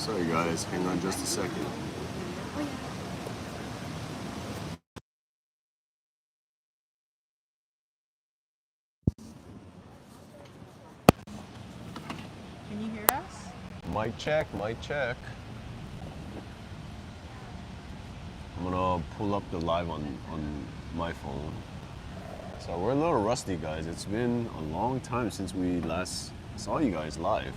Sorry guys, hang on just a second. Can you hear us? Mic check, mic check. I'm gonna pull up the live on my phone. So we're a little rusty, guys. It's been a long time since we last saw you guys live.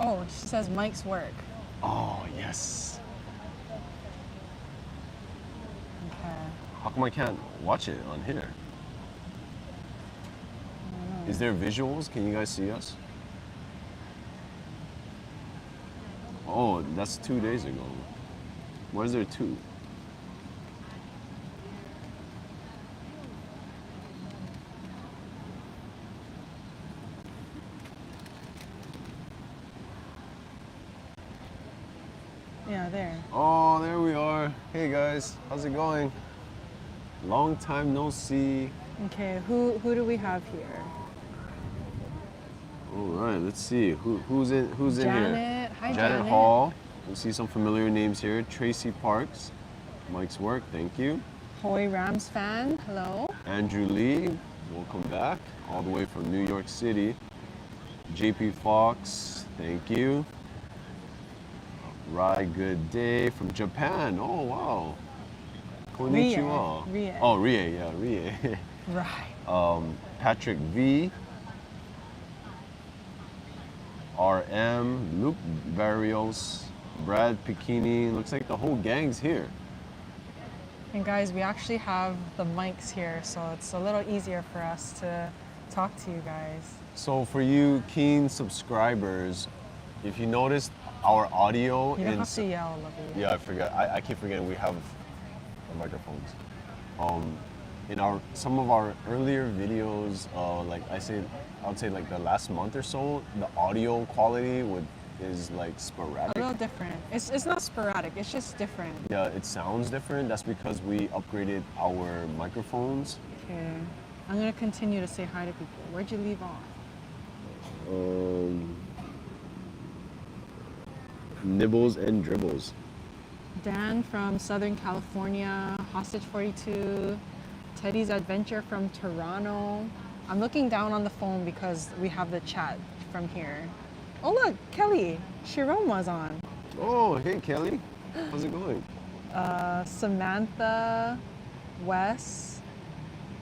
Oh, she says Mike's work. Oh, yes. Okay. How come I can't watch it on here? Is there visuals? Can you guys see us? Oh, that's 2 days ago. Why is there two? Yeah, there. Oh, there we are. Hey guys, how's it going? Long time no see. Okay, who do we have here? All right, let's see who's in here. Janet. Hi, Janet. Hall. We see some familiar names here. Tracy Parks, Mike's work. Thank you. Hoy Rams fan. Hello. Andrew Lee, welcome back, all the way from New York City. JP Fox, thank you. Rai Good Day from Japan. Oh wow. Konnichiwa. Rie. Oh, Rie, yeah, Rie. Right. Patrick V. RM, Luke Barrios, Brad Picchini. Looks like the whole gang's here. And guys, we actually have the mics here, so it's a little easier for us to talk to you guys. So for you keen subscribers, if you noticed our audio You don't have to yell, Lovey. Yeah, I forget. I keep forgetting we have the microphones. In some of our earlier videos, I would say like the last month or so, the audio quality is like sporadic. A little different. It's not sporadic, it's just different. Yeah, it sounds different. That's because we upgraded our microphones. Okay. I'm gonna continue to say hi to people. Where'd you leave off? Nibbles and dribbles. Dan from Southern California, Hostage 42, Teddy's Adventure from Toronto. I'm looking down on the phone because we have the chat from here. Oh look, Kelly, Shiroma's on. Oh, hey Kelly, how's it going? Samantha, Wes,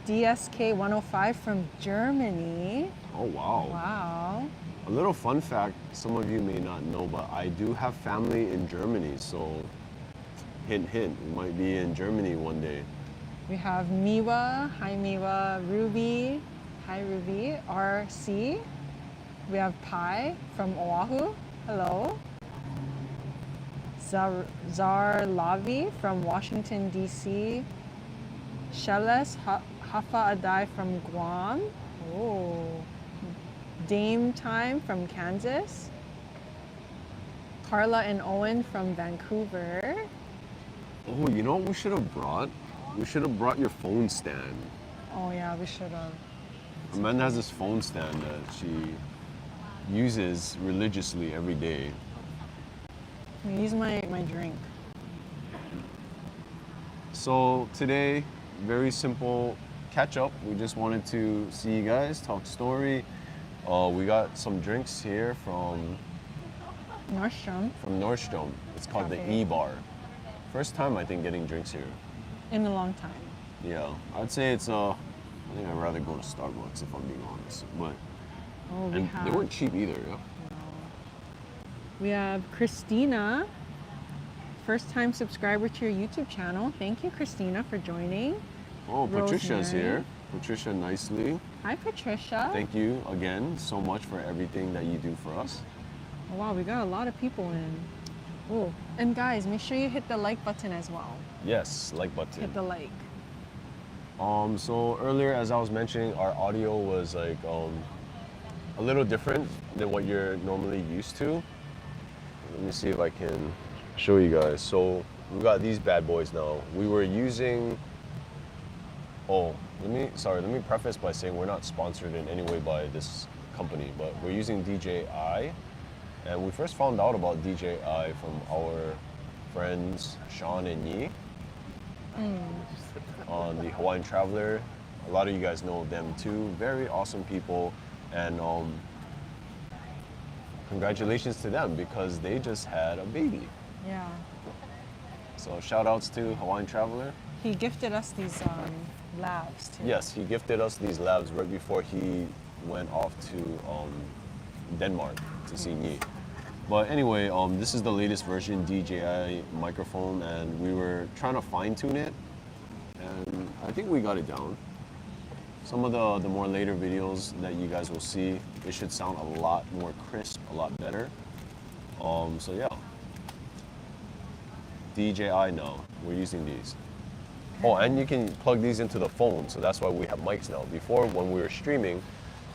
DSK 105 from Germany. Oh wow. Wow. A little fun fact, some of you may not know, but I do have family in Germany, so hint, hint, we might be in Germany one day. We have Miwa, hi Miwa, Ruby, hi Ruby, RC. We have Pai from Oahu, hello. Zar Lavi from Washington, DC. Sheles Hafa Adai from Guam. Oh. Dame Time from Kansas. Carla and Owen from Vancouver. Oh, you know what we should have brought? We should have brought your phone stand. Oh yeah, we should have. Amanda has this phone stand that she uses religiously every day. Use my drink. So today, very simple catch up. We just wanted to see you guys, talk story. We got some drinks here from Nordstrom. It's called the E-Bar. First time I think getting drinks here. In a long time. Yeah, I'd say it's I think I'd rather go to Starbucks if I'm being honest. But they weren't cheap either. Yeah. We have Christina, first time subscriber to your YouTube channel. Thank you, Christina, for joining. Oh, Patricia's here. Patricia Nicely. Hi, Patricia. Thank you again so much for everything that you do for us. Oh, wow, we got a lot of people in. Oh, and guys, make sure you hit the like button as well. Yes, like button. Hit the like. So earlier, as I was mentioning, our audio was like a little different than what you're normally used to. Let me see if I can show you guys. So we got these bad boys now. We were using. Oh, let me preface by saying we're not sponsored in any way by this company, but we're using DJI. And we first found out about DJI from our friends Sean and Yi on the Hawaiian Traveler. A lot of you guys know them too. Very awesome people, and congratulations to them because they just had a baby. Yeah. So shout outs to Hawaiian Traveler. He gifted us these labs too. Yes, he gifted us these labs right before he went off to Denmark to see Yi. But anyway, this is the latest version DJI microphone, and we were trying to fine tune it, and I think we got it down. Some of the more later videos that you guys will see, it should sound a lot more crisp, a lot better. So yeah, DJI now, we're using these. Oh, and you can plug these into the phone, so that's why we have mics now. Before, when we were streaming,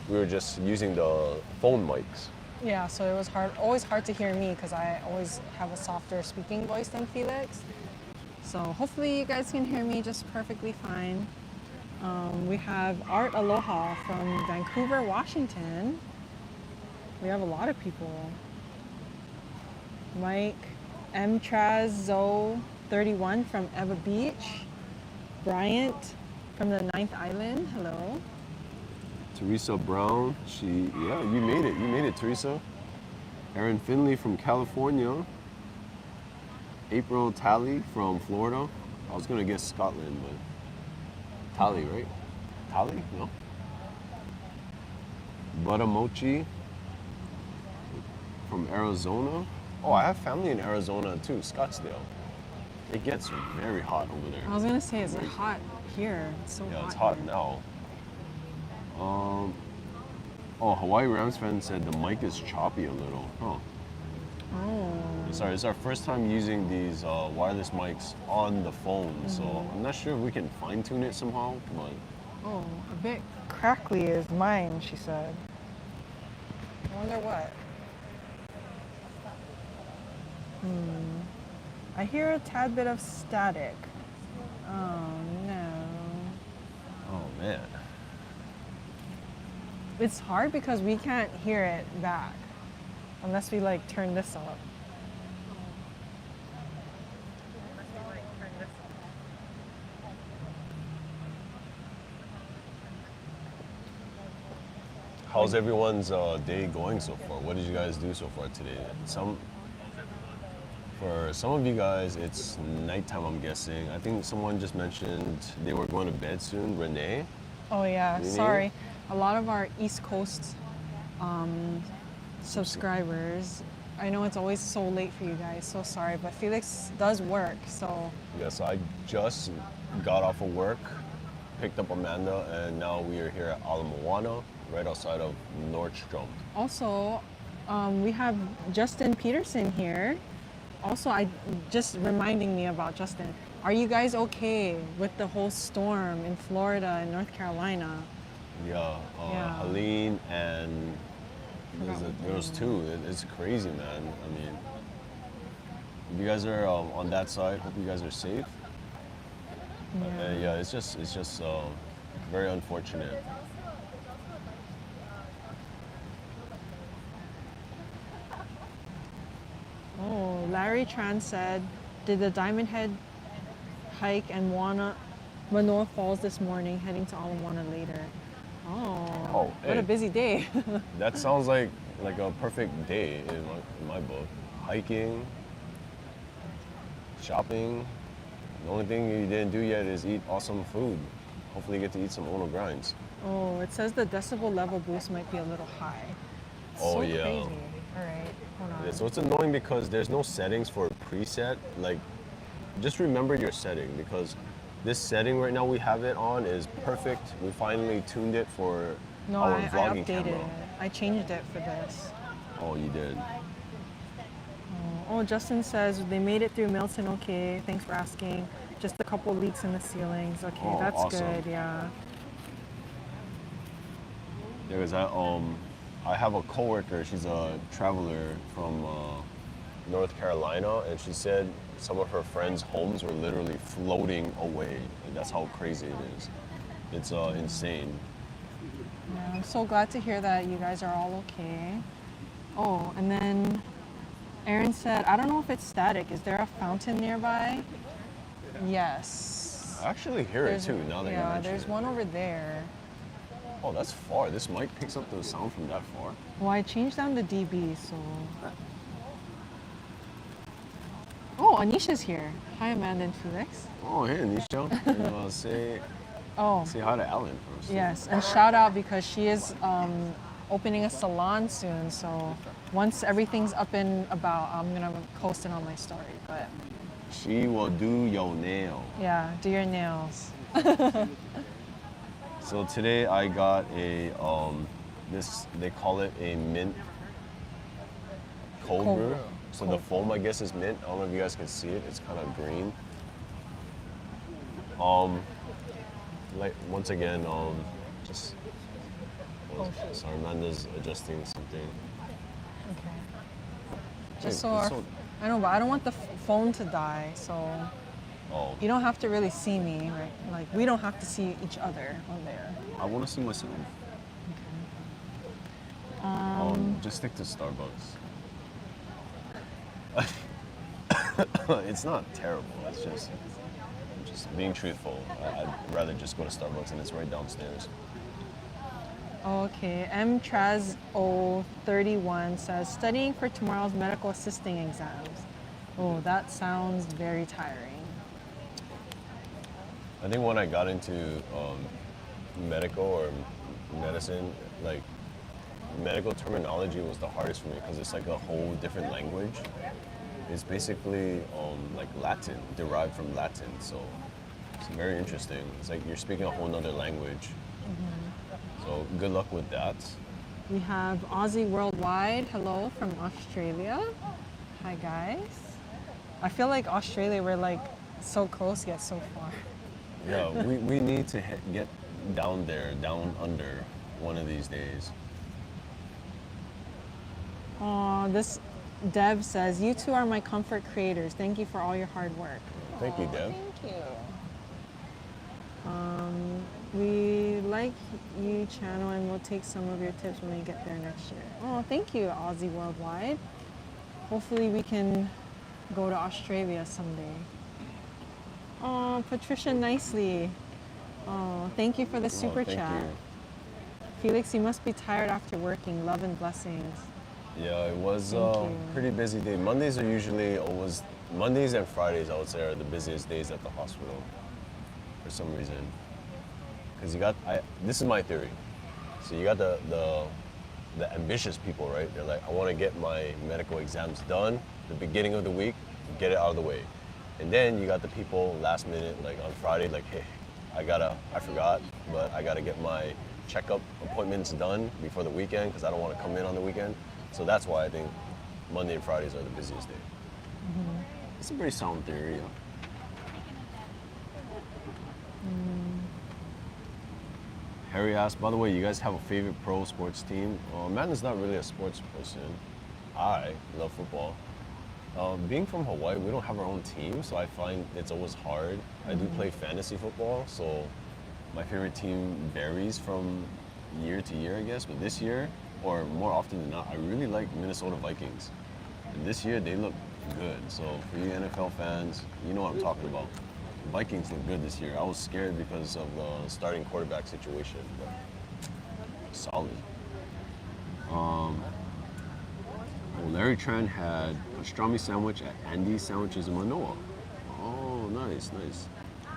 we were just using the phone mics. Yeah, so it was always hard to hear me because I always have a softer speaking voice than Felix. So hopefully you guys can hear me just perfectly fine. We have Art Aloha from Vancouver, Washington. We have a lot of people. Mike Mtrazo31 from Eva Beach. Bryant from the 9th Island, hello. Teresa Brown, yeah, you made it, Teresa. Erin Finley from California. April Talley from Florida. I was gonna guess Scotland, but Talley, right? Talley? No. Butamochi from Arizona. Oh, I have family in Arizona too, Scottsdale. It gets very hot over there. I was gonna say, is it hot here? It's so hot. Yeah, it's hot here. now. Oh, Hawaii Rams fan said the mic is choppy a little. Huh. Oh. Sorry, it's our first time using these wireless mics on the phone, so I'm not sure if we can fine tune it somehow, but. Oh, a bit crackly is mine, she said. I wonder what. I hear a tad bit of static. Oh no. Oh man. It's hard because we can't hear it back unless we like turn this up. How's everyone's day going so far? What did you guys do so far today? For some of you guys, it's nighttime, I'm guessing. I think someone just mentioned they were going to bed soon. Renee? Oh yeah, Renee? sorry. A lot of our East Coast subscribers, I know it's always so late for you guys, so sorry, but Felix does work, so. Yeah, so I just got off of work, picked up Amanda, and now we are here at Ala Moana, right outside of Nordstrom. Also, we have Justin Peterson here. Also, just reminding me about Justin. Are you guys okay with the whole storm in Florida and North Carolina? Yeah, Helene and there was two. It's crazy, man. I mean, if you guys are on that side, hope you guys are safe. Yeah, it's just very unfortunate. Oh, Larry Tran said, did the Diamond Head hike and Manoa Falls this morning, heading to Ala Moana later. Oh, what hey. a busy day. That sounds like a perfect day in my book. Hiking, shopping. The only thing you didn't do yet is eat awesome food. Hopefully you get to eat some Ono grinds. Oh, it says the decibel level boost might be a little high. It's Oh, so yeah. crazy. All right, hold on. Yeah, so it's annoying because there's no settings for preset. Like, just remember your setting because this setting right now we have it on is perfect. We finally tuned it for our I vlogging updated camera. it. I changed it for this. Oh, you did. Oh, Justin says they made it through Milton. Okay, thanks for asking. Just a couple leaks in the ceilings. Okay, Oh, that's awesome. good. Yeah. There was that. I have a coworker. She's a traveler from North Carolina, and she said some of her friends' homes were literally floating away. Like, that's how crazy it is. It's insane. Yeah, I'm so glad to hear that you guys are all okay. Oh, and then Aaron said, I don't know if it's static. Is there a fountain nearby? Yes. I actually hear it too now that you mention there's it. one over there. Oh, that's far. This mic picks up the sound from that far. Well, I changed down the dB, so. Oh, Anisha's here. Hi, Amanda and Felix. Oh, hey, Anisha. And, say hi to Alan first. Yes, and shout out because she is opening a salon soon. So once everything's up and about, I'm gonna post it on my story. But she will do your nail. yeah, do your nails. So today I got a they call it a mint cold brew. So the foam, I guess, is mint. I don't know if you guys can see it. It's kind of green. Like once again, just sorry, Amanda's adjusting something. Okay. Hey, Just I know, but I don't want the phone to die. So you don't have to really see me, right? Like we don't have to see each other on there. I want to see myself. Just stick to Starbucks. It's not terrible. It's just being truthful. I'd rather just go to Starbucks and it's right downstairs. Okay, mtraz031 says, studying for tomorrow's medical assisting exams. Oh, that sounds very tiring. I think when I got into medical or medicine, like medical terminology was the hardest for me because it's like a whole different language. It's basically like Latin, derived from Latin. So it's very interesting. It's like you're speaking a whole nother language. So good luck with that. We have Aussie Worldwide. Hello from Australia. Hi guys. I feel like Australia, we're like so close yet so far. Yeah, we need to get down there, down under one of these days. Oh, this Dev says, you two are my comfort creators. Thank you for all your hard work. Thank you, Deb. Thank you. We like you channel and we'll take some of your tips when we get there next year. Oh, thank you, Aussie Worldwide. Hopefully we can go to Australia someday. Oh, Patricia Nicely. Oh, thank you for the super chat. You. Felix, you must be tired after working. Love and blessings. Yeah, it was a pretty busy day. Mondays and Fridays, I would say, are the busiest days at the hospital for some reason. Because this is my theory. So you got the ambitious people, right? They're like, I want to get my medical exams done the beginning of the week, get it out of the way. And then you got the people last minute, like on Friday, like, hey, I forgot, but I gotta get my checkup appointments done before the weekend because I don't want to come in on the weekend. So that's why I think Monday and Fridays are the busiest day. It's a pretty sound theory. Yeah. Harry asked, by the way, you guys have a favorite pro sports team? Amanda's not really a sports person. I love football. Being from Hawaii, we don't have our own team, so I find it's always hard. I do play fantasy football, so my favorite team varies from year to year, I guess. But this year, or more often than not, I really like Minnesota Vikings. And this year, they look good. So for you NFL fans, you know what I'm talking about. The Vikings look good this year. I was scared because of the starting quarterback situation, but solid. Larry Tran had pastrami sandwich at Andy's Sandwiches in Manoa. Oh, nice, nice.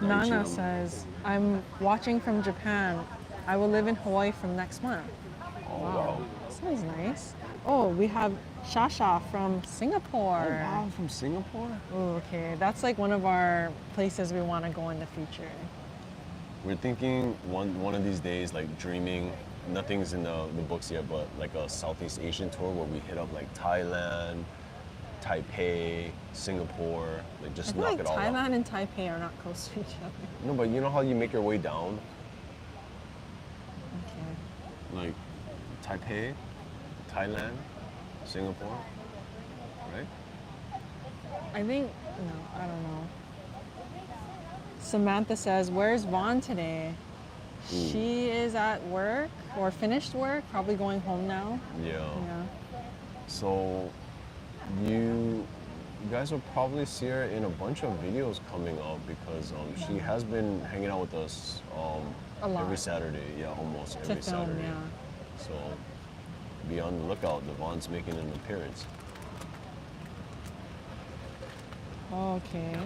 Nana says, I'm watching from Japan. I will live in Hawaii from next month. Oh, wow. Sounds nice. Oh, we have Shasha from Singapore. Oh, wow, from Singapore? Oh, okay. That's like one of our places we want to go in the future. We're thinking one of these days, like dreaming, nothing's in the books yet, but like a Southeast Asian tour where we hit up like Thailand, Taipei, Singapore, like just knock it all out. Thailand and Taipei are not close to each other. No, but you know how you make your way down? Okay. Like Taipei, Thailand, Singapore, right? I think, no, I don't know. Samantha says, where's Vaughn today? She is at work or finished work, probably going home now. Yeah. So you guys will probably see her in a bunch of videos coming up because she has been hanging out with us A lot. every Saturday. Yeah, almost To every film, Saturday. yeah. So be on the lookout. Devon's making an appearance. Okay.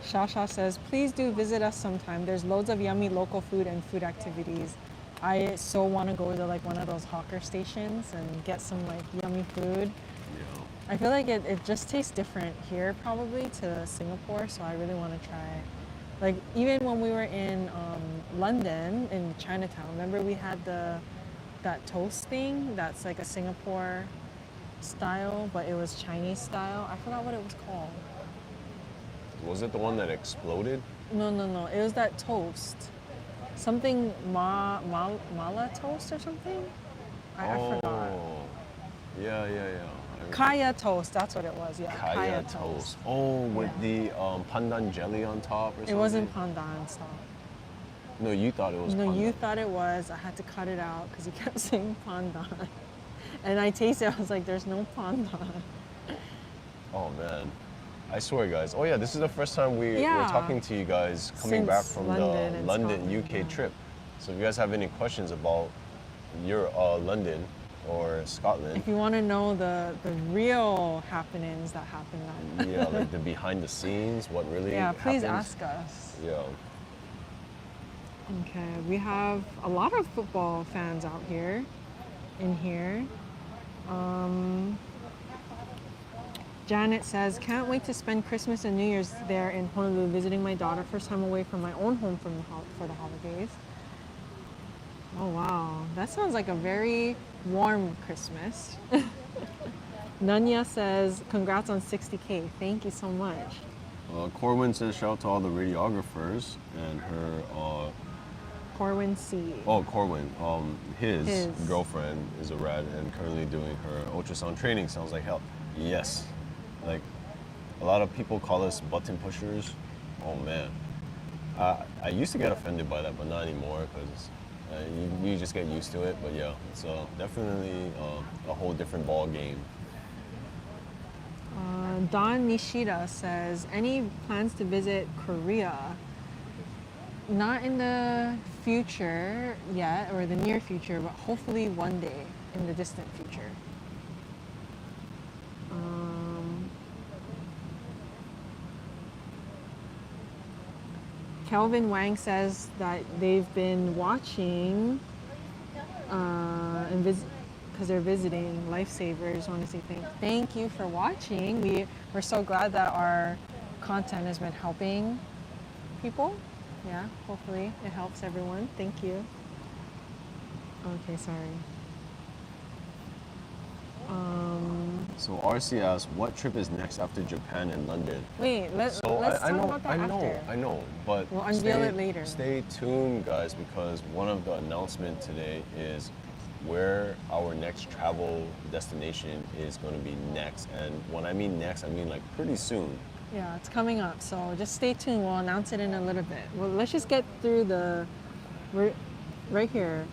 Shasha says, please do visit us sometime. There's loads of yummy local food and food activities. I so want to go to like one of those hawker stations and get some like yummy food. Yeah. I feel like it just tastes different here probably to Singapore, so I really want to try. Like even when we were in London, in Chinatown, remember we had that toast thing that's like a Singapore style, but it was Chinese style. I forgot what it was called. Was it the one that exploded? No. It was that toast. Something mala toast or something? I forgot. Yeah. Kaya toast, that's what it was, yeah. Kaya toast. Oh, with the pandan jelly on top or something? It wasn't pandan, stop. No, you thought it was No, pandan. you thought it was. I had to cut it out because you kept saying pandan. And I tasted it, I was like, there's no pandan. Oh, man. I swear, guys. Oh, yeah, this is the first time we're talking to you guys coming back Since from London the and London, Scotland, UK yeah. trip. So if you guys have any questions about your London or Scotland, If you want to know the real happenings that happened then. yeah, like the behind the scenes, what really Yeah, please happens. ask us. Yeah. Okay, we have a lot of football fans out here, in here. Janet says, can't wait to spend Christmas and New Year's there in Honolulu visiting my daughter. First time away from my own home for the holidays. Oh wow, that sounds like a very warm Christmas. Nanya says, congrats on 60K. Thank you so much. Corwin says, shout out to all the radiographers and her Corwin C. Oh, Corwin. His His. girlfriend is a rad and currently doing her ultrasound training. Sounds like hell. Yes. Like, a lot of people call us button pushers. Oh, man. I used to get offended by that, but not anymore because you just get used to it. But yeah, it's definitely a whole different ball game. Don Nishida says, any plans to visit Korea? Not in the future yet, or the near future, but hopefully one day in the distant future. Kelvin Wang says that they've been watching and because they're visiting Lifesavers. I want to say thank you for watching. We're so glad that our content has been helping people. Yeah, hopefully it helps everyone. Thank you. Okay, sorry. So RC asks, what trip is next after Japan and London? Wait, let's talk about that after. I know, but We'll unveil it later. Stay tuned, guys, because one of the announcements today is where our next travel destination is going to be next. And when I mean next, I mean like pretty soon. Yeah, it's coming up, so just stay tuned. We'll announce it in a little bit. Well, let's just get through right here.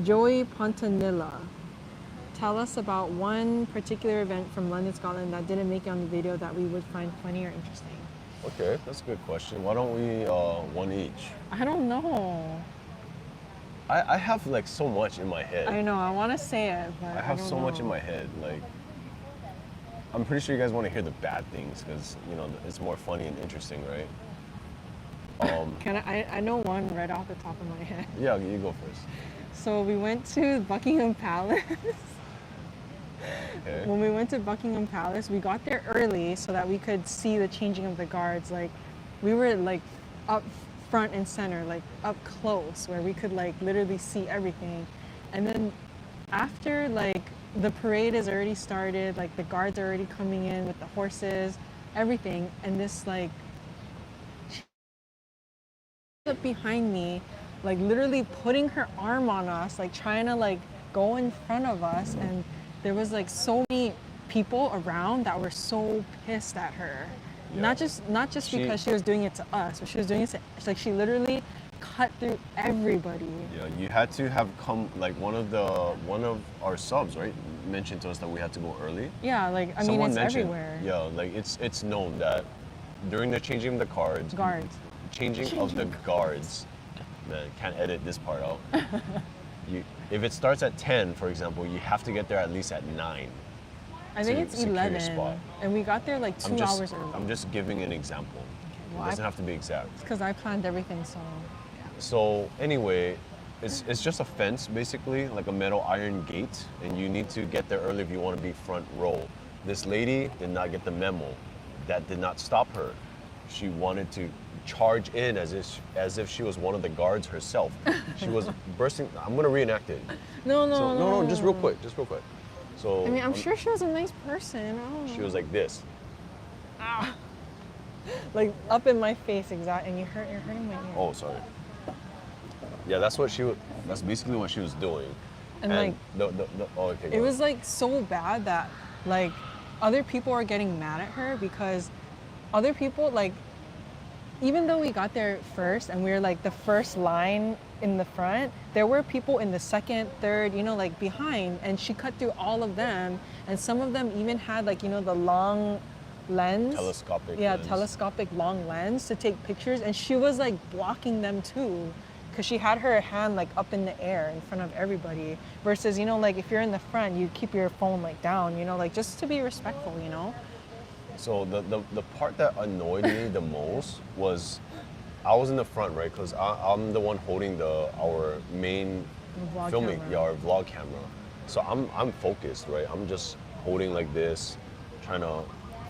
Joey Pontanilla. Tell us about one particular event from London, Scotland that didn't make it on the video that we would find funny or interesting. Okay, that's a good question. Why don't we one each? I don't know. I have like so much in my head. I know, I want to say it, but I have don't so much know. in my head. Like, I'm pretty sure you guys want to hear the bad things because, you know, it's more funny and interesting, right? I know one right off the top of my head. Yeah, you go first. So we went to Buckingham Palace. Okay. When we went to Buckingham Palace, we got there early so that we could see the changing of the guards. Like, we were like up front and center, like up close, where we could like literally see everything. And then after like the parade has already started, like the guards are already coming in with the horses, everything, and this like up behind me, like literally putting her arm on us, like trying to like go in front of us, and there was like so many people around that were so pissed at her. Yeah. Not just because she was doing it to us, but she was doing it to, like she literally cut through everybody. Yeah, you had to have come like one of our subs, right? Mentioned to us that we had to go early. Yeah, like I mean, Someone it's mentioned, everywhere. yeah, like it's known that during the changing of the changing of the guards, man, can't edit this part out. If it starts at 10, for example, you have to get there at least at 9. I think it's secure your 11, spot. and we got there like 2 hours early. I'm just giving an example. Well, It doesn't have to be exact. because I planned everything, so. So anyway, it's just a fence basically, like a metal iron gate, and you need to get there early if you want to be front row. This lady did not get the memo. That did not stop her. She wanted to charge in as if she was one of the guards herself. She was bursting. I'm gonna reenact it. No, just real quick. So I mean, I'm sure she was a nice person. I don't know. she was like this. Like up in my face, exact, and you're hurting my ear. Oh, sorry. Yeah, that's basically what she was doing. And like, okay. it was like so bad that like other people are getting mad at her because other people like, even though we got there first and we were like the first line in the front, there were people in the second, third, like behind, and she cut through all of them, and some of them even had like, the long lens. Telescopic Yeah, lens. telescopic long lens to take pictures, and she was like blocking them too, because she had her hand like up in the air in front of everybody, versus, like if you're in the front, you keep your phone like down, like just to be respectful, So the part that annoyed me the most was I was in the front, right? Because I'm the one holding our main vlog filming, camera. yeah, our vlog camera. So I'm focused, right? I'm just holding like this, trying to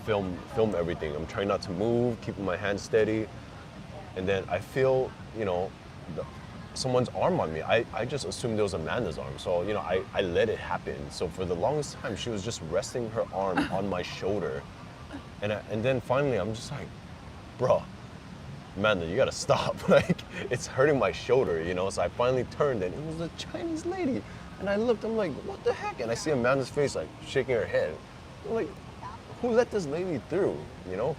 film everything. I'm trying not to move, keeping my hand steady, and then I feel, someone's arm on me. I just assumed it was Amanda's arm, so I let it happen. So for the longest time, she was just resting her arm on my shoulder. And then finally, I'm just like, bro, Amanda, you gotta stop. Like, it's hurting my shoulder, So I finally turned, and it was a Chinese lady. And I looked, I'm like, what the heck? And I see Amanda's face, like, shaking her head. I'm like, who let this lady through?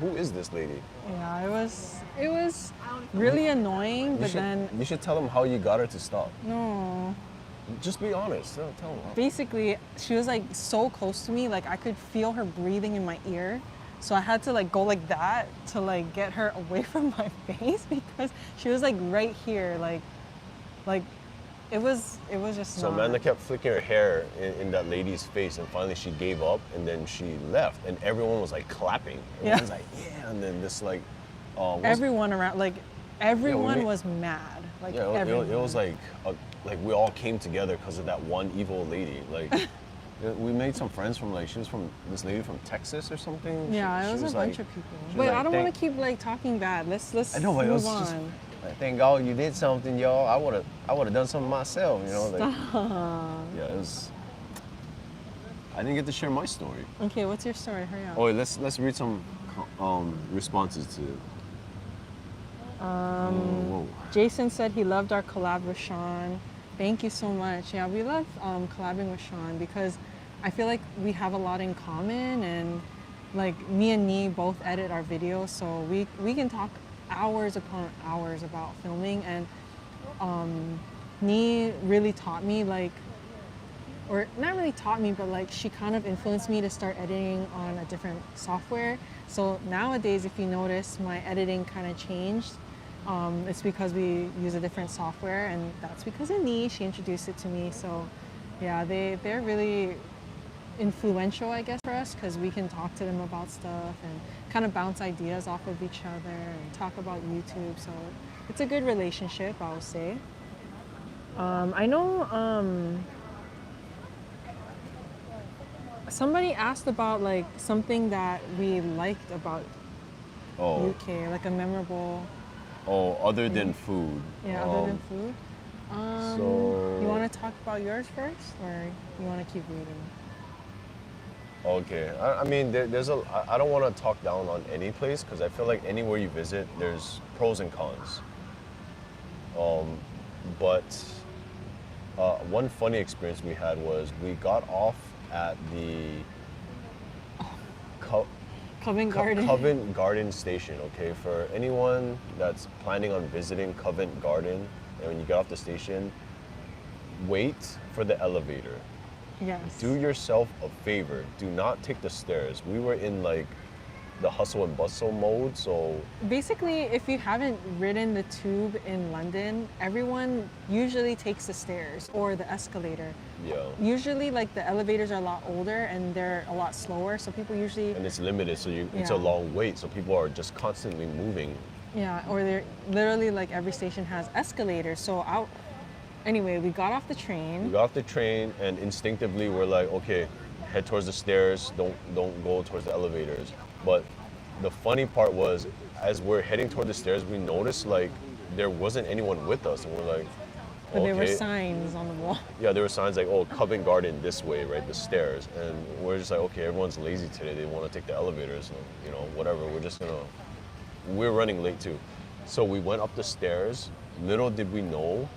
Who is this lady? Yeah, it was really annoying, but then You should tell them how you got her to stop. no. Just be honest. No, tell them. Basically, she was like so close to me, like I could feel her breathing in my ear. So I had to like go like that to like get her away from my face, because she was like right here, like it was just So not. Amanda kept flicking her hair in that lady's face, and finally she gave up, and then she left, and everyone was like clapping. Everyone was like, yeah, and then this like, everyone around, like everyone made- was mad, like yeah, everyone. it was like we all came together because of that one evil lady. Like, we made some friends from she was from this lady from Texas or something. Yeah, it was a bunch of people. But I don't want to keep like talking bad. Let's I know, but it was move just, on. thank God you did something, y'all. I would have done something myself, Like, Stop. yeah, it was. I didn't get to share my story. Okay, what's your story? Hurry up. Oh, wait, let's read some responses to. Whoa. Jason said he loved our collab with Sean. Thank you so much. Yeah, we love collabing with Sean because I feel like we have a lot in common, and like me and Nee both edit our videos, so we can talk hours upon hours about filming, and Nee really taught me or not really taught me, but like she kind of influenced me to start editing on a different software. So nowadays, if you notice, my editing kind of changed. It's because we use a different software, and that's because of Nee. She introduced it to me. So yeah, they're really influential, I guess, for us, because we can talk to them about stuff and kind of bounce ideas off of each other and talk about YouTube. So it's a good relationship, I would say. I know somebody asked about like something that we liked about UK, like a memorable. Oh, other than food. Yeah, other than food. So You want to talk about yours first, or you want to keep reading? Okay, I mean, there's I don't want to talk down on any place because I feel like anywhere you visit, there's pros and cons. But one funny experience we had was we got off at the Covent Garden. Covent Garden station, okay? For anyone that's planning on visiting Covent Garden, and when you get off the station, wait for the elevator. Yes. Do yourself a favor. Do not take the stairs. We were in like the hustle and bustle mode, so Basically, if you haven't ridden the tube in London, everyone usually takes the stairs or the escalator. yeah. Usually, like the elevators are a lot older and they're a lot slower, so people usually, And it's limited, so it's a Yeah. long wait, so people are just constantly moving. yeah, or they're literally like every station has escalators. So out. Anyway, we got off the We train. got off the train, and instinctively we're like, okay, head towards the stairs. Don't go towards the elevators. But the funny part was, as we're heading toward the stairs, we noticed like there wasn't anyone with us, and we're like, But there were okay. signs on the wall. Yeah, there were signs like, oh, Covent Garden this way, right, the stairs. And we're just like, okay, everyone's lazy today. They want to take the elevators, and, you know, whatever. We're running late too. So we went up the stairs. Little did we know,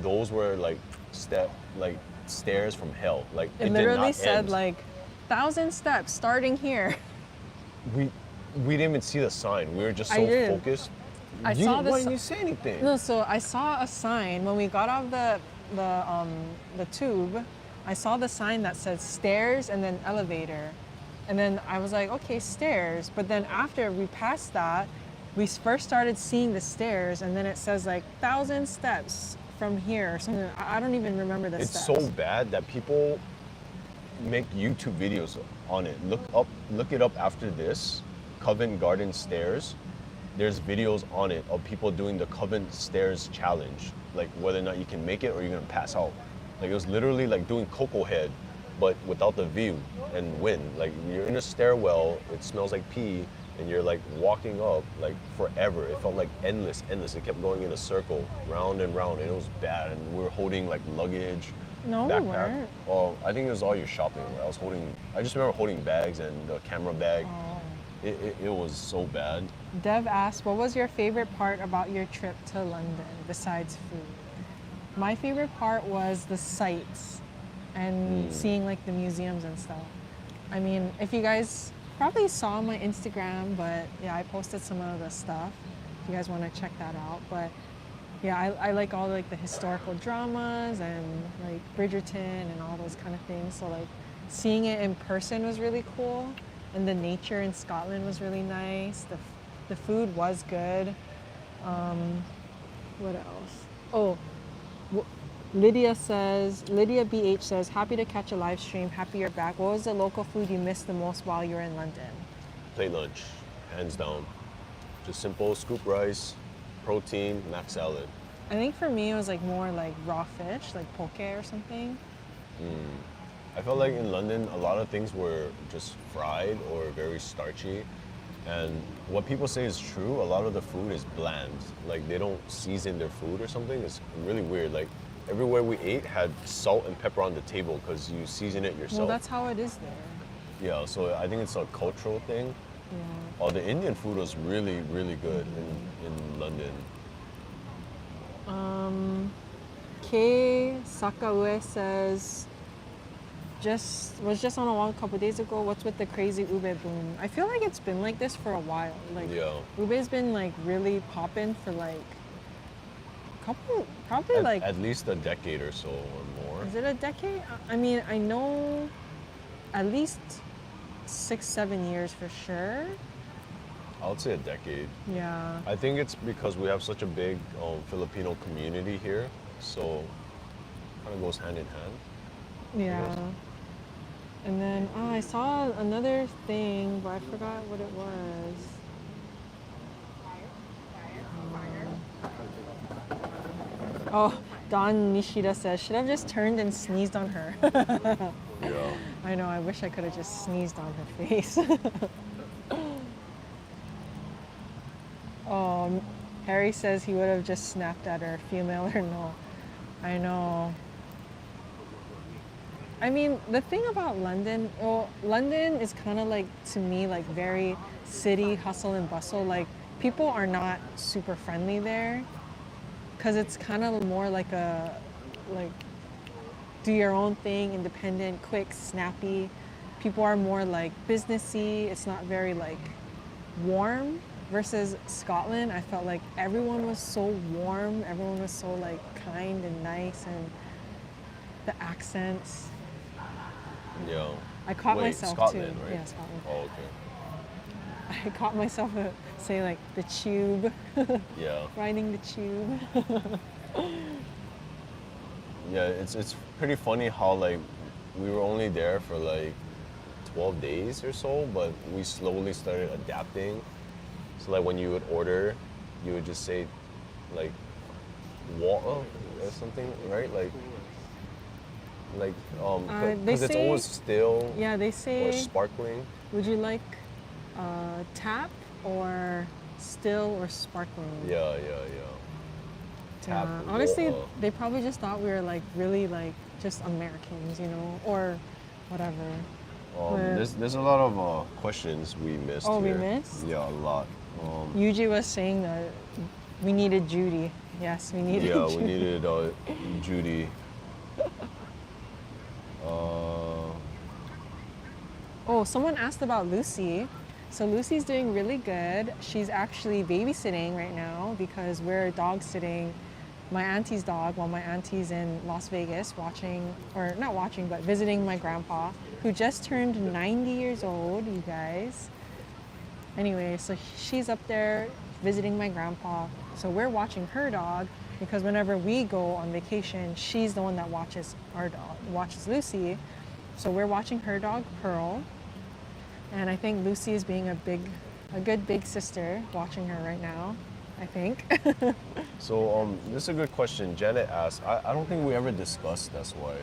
those were like stairs from hell. Like It did literally not said end. like 1,000 steps starting here. we didn't even see the sign. We were just I so did. focused. I You saw didn't- the Why si- didn't you say anything? No, so I saw a sign when we got off the tube. I saw the sign that said stairs and then elevator, and then I was like, okay, stairs. But then after we passed that, we first started seeing the stairs, and then it says like 1,000 steps from here or something. I don't even remember the It's steps. so bad that people make YouTube videos on it. Look it up after this. Covent Garden stairs. There's videos on it of people doing the Covent Stairs challenge, like whether or not you can make it or you're gonna pass out. Like it was literally like doing Coco Head, but without the view and wind. Like you're in a stairwell, it smells like pee, and you're like walking up like forever. It felt like endless. It kept going in a circle, round and round, and it was bad. And we were holding like luggage, No, we backpack. weren't. Oh, I think it was all your shopping. I just remember holding bags and the camera bag. Oh. It was so bad. Dev asked, what was your favorite part about your trip to London besides food? My favorite part was the sights and seeing like the museums and stuff. I mean, if you guys probably saw my Instagram, but yeah, I posted some of the stuff. If you guys want to check that out. But yeah, I like all like the historical dramas and like Bridgerton and all those kind of things. So like seeing it in person was really cool. And the nature in Scotland was really nice. The food was good. What else? Oh, Lydia BH says, happy to catch a live stream. Happy you're back. What was the local food you missed the most while you were in London? Plate lunch, hands down. Just simple scoop rice, protein, mac salad. I think for me it was like more like raw fish, like poke or something. I felt like in London, a lot of things were just fried or very starchy. And what people say is true, a lot of the food is bland. Like they don't season their food or something. It's really weird. Like everywhere we ate had salt and pepper on the table because you season it yourself. Well, that's how it is there. Yeah, so I think it's a cultural thing. Yeah. Oh, the Indian food was really, really good in London. Kei Sakaue says, was just on a walk a couple days ago. What's with the crazy ube boom? I feel like it's been like this for a while. Like Yeah. ube's been like really popping for like probably like At least a decade or so or more. is it a decade? I mean, I know at least 6-7 years for sure. I would say a decade. Yeah. I think it's because we have such a big Filipino community here, so kind of goes hand in hand. Yeah. And then I saw another thing, but I forgot what it was. Oh, Don Nishida says, should have just turned and sneezed on her. Yeah. I know, I wish I could have just sneezed on her face. Oh, Harry says he would have just snapped at her, female or no. I know. I mean, the thing about London, well, London is kind of like, to me, like very city hustle and bustle. Like, people are not super friendly there because it's kind of more like do your own thing, independent, quick, snappy. people are more like businessy. It's not very like warm. Versus Scotland, I felt like everyone was so warm. Everyone was so like kind and nice, and the accents. Yeah. I caught Wait, myself Scotland, too. right? Yeah, Scotland. Oh, okay. I caught myself say like the tube, Yeah. riding the tube. Yeah, it's pretty funny how like we were only there for like 12 days or so, but we slowly started adapting. So like when you would order, you would just say like water or something, right? Like They because it's say- always still Yeah, they or say, sparkling. would you like tap or still or sparkling? Yeah. Tap Honestly, water. they probably just thought we were like really like just Americans, you know, or whatever. We're- There's a lot of questions we missed. Oh, we here. missed? Yeah, a lot. Yuji was saying that we needed Judy. Yes, we needed Yeah, Judy. we needed Judy. Oh, someone asked about Lucy. So Lucy's doing really good. She's actually babysitting right now because we're dog sitting my auntie's dog while my auntie's in Las Vegas watching, or not watching, but visiting my grandpa, who just turned 90 years old, you guys. Anyway, so she's up there visiting my grandpa. So we're watching her dog because whenever we go on vacation, she's the one that watches our dog, watches Lucy. So we're watching her dog, Pearl. And I think Lucy is being a good big sister, watching her right now, I think. So this is a good question. Janet asked. I don't think we ever discussed. That's why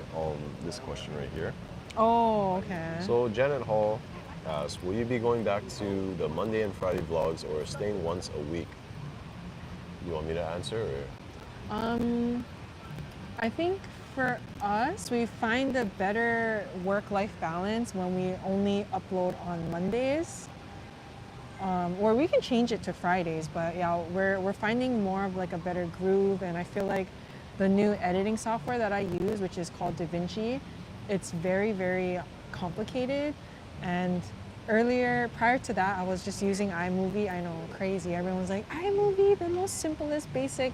this question right here. Oh, okay. So Janet Hall asked, will you be going back to the Monday and Friday vlogs or staying once a week? You want me to answer? Or? I think for us, we find a better work-life balance when we only upload on Mondays. Or we can change it to Fridays, but yeah, we're finding more of like a better groove, and I feel like the new editing software that I use, which is called DaVinci, it's very, very complicated. And earlier, prior to that, I was just using iMovie. I know, crazy. Everyone's like, iMovie, the most simplest, basic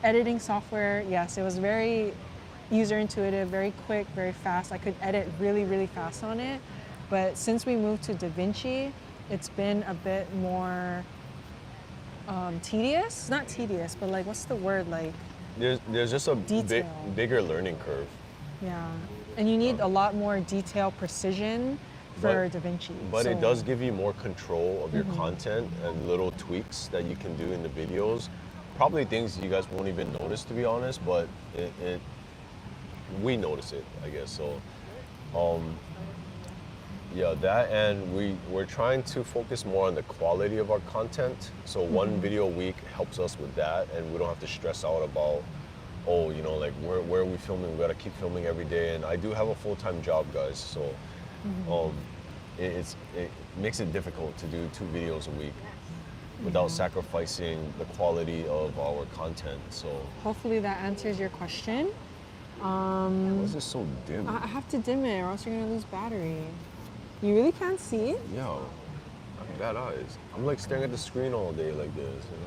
editing software. Yes, it was very user intuitive, very quick, very fast. I could edit really, really fast on it. But since we moved to DaVinci, it's been a bit more tedious. Not tedious, but like, what's the word? Like, There's just a Detail. bigger learning curve. yeah. And you need a lot more detail, precision for DaVinci. But So- it does give you more control of your content and little tweaks that you can do in the videos. Probably things you guys won't even notice, to be honest, but we notice it, I guess. So, yeah, that, and we're trying to focus more on the quality of our content. So one video a week helps us with that, and we don't have to stress out about, oh, you know, like where are we filming? We gotta keep filming every day. And I do have a full-time job, guys, so it makes it difficult to do 2 videos a week without sacrificing the quality of our content. So Hopefully that answers your question. why is this so dim? I have to dim it or else you're gonna lose battery. You really can't see it? Yo, I have bad eyes. I'm like staring at the screen all day like this, you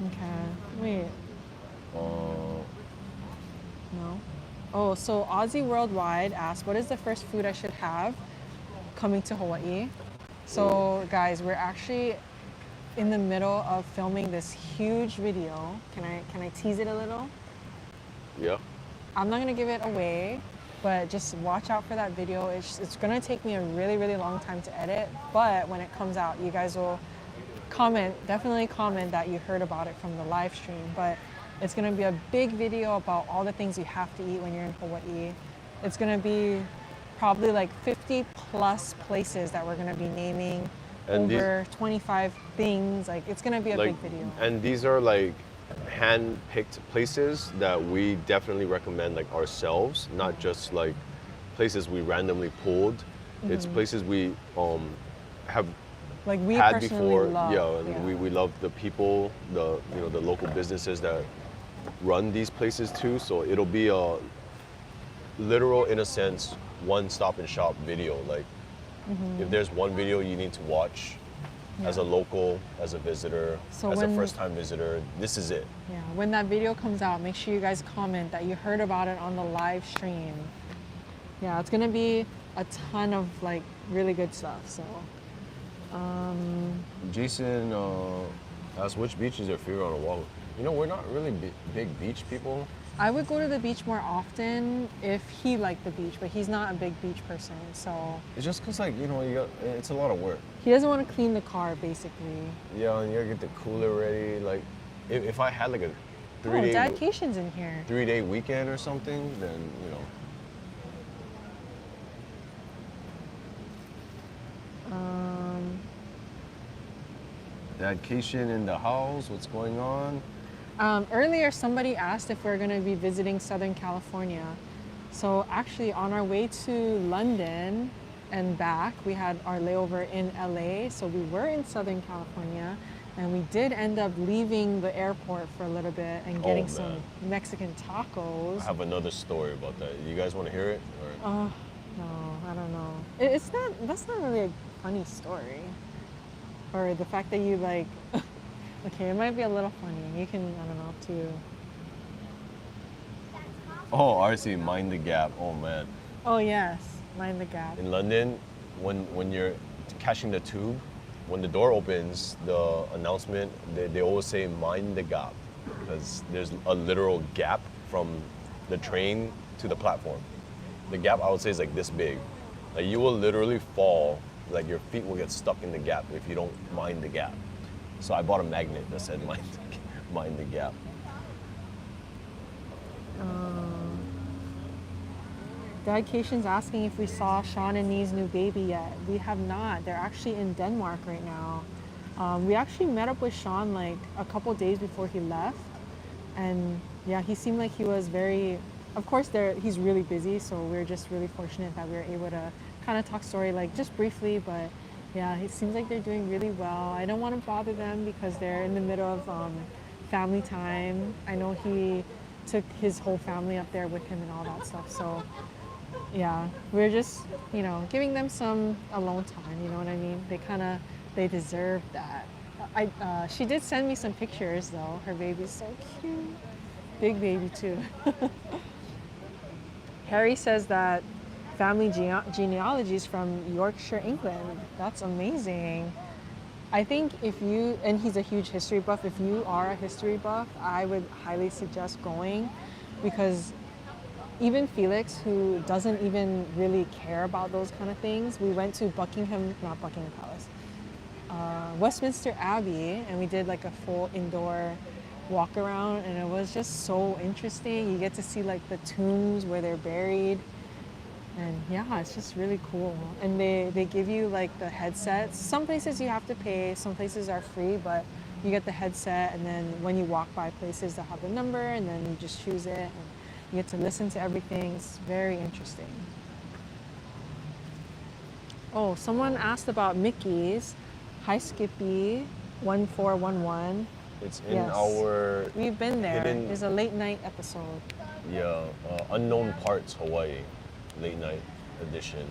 know? Okay, wait. No? Oh, so Aussie Worldwide asked, what is the first food I should have coming to Hawaii? So guys, we're actually in the middle of filming this huge video. Can I tease it a little? Yeah. I'm not gonna give it away, but just watch out for that video. It's gonna take me a really, really long time to edit, but when it comes out, you guys will definitely comment that you heard about it from the live stream. But it's gonna be a big video about all the things you have to eat when you're in Hawaii. It's gonna be probably like 50 plus places that we're gonna be naming, And over 25 things. Like, it's gonna be a big video. And these are like hand-picked places that we definitely recommend, like ourselves, not just like places we randomly pulled. It's places we have Like, we had personally before. love. Yeah, and we love the people, the local businesses that run these places too. So it'll be a literal, in a sense, one stop and shop video. Like, if there's one video you need to watch as a local, as a visitor, So as a when- first-time visitor, this is it. Yeah, when that video comes out, make sure you guys comment that you heard about it on the live stream. Yeah, it's gonna be a ton of like really good stuff. So, Jason asked, which beach is your favorite on Oahu? You know, we're not really big beach people. I would go to the beach more often if he liked the beach, but he's not a big beach person. So It's just because, like, you know, it's a lot of work. he doesn't want to clean the car, basically. Yeah, and you gotta get the cooler ready. Like, if I had like a Oh, three-day dedication's in here. 3-day weekend or something, then, you know. Dedication in the house, what's going on? Earlier, somebody asked if we're going to be visiting Southern California. So actually, on our way to London and back, we had our layover in LA. So we were in Southern California, and we did end up leaving the airport for a little bit and getting some man. Mexican tacos. I have another story about that. You guys want to hear it? Or? Oh, no, I don't know. It's not, that's not really a funny story. Or the fact that you like, okay, it might be a little funny. You can, I don't know, up to you. Oh, RC, mind the gap. Oh, man. Oh, yes, mind the gap. In London, when you're catching the tube, when the door opens, the announcement, they always say mind the gap, because there's a literal gap from the train to the platform. The gap, I would say, is like this big. Like, you will literally fall, like your feet will get stuck in the gap if you don't mind the gap. So I bought a magnet that said mind the gap. Dedication's asking if we saw Sean and Nee's new baby yet. We have not. They're actually in Denmark right now. We actually met up with Sean like a couple days before he left. And yeah, he seemed like he was very, of course he's really busy, so we're just really fortunate that we were able to kind of talk story like just briefly, but yeah, it seems like they're doing really well. I don't want to bother them because they're in the middle of family time. I know he took his whole family up there with him and all that stuff, so yeah, we're just, you know, giving them some alone time, you know what I mean? They deserve that. She did send me some pictures though. Her baby's so cute. Big baby too. Harry says that family genealogy is from Yorkshire, England. That's amazing. I think if you, and he's a huge history buff, if you are a history buff, I would highly suggest going, because even Felix, who doesn't even really care about those kind of things, we went to Buckingham Palace, Westminster Abbey, and we did like a full indoor walk around, and it was just so interesting. You get to see like the tombs where they're buried, and yeah, it's just really cool. And they give you like the headsets. Some places you have to pay, some places are free, but you get the headset, and then when you walk by places that have the number, and then you just choose it, and you get to listen to everything. It's very interesting. Oh, someone asked about Mickey's. Hi, Skippy, 1411. It's in our We've been there. hidden- There's a late night episode. Unknown Parts Hawaii late night edition.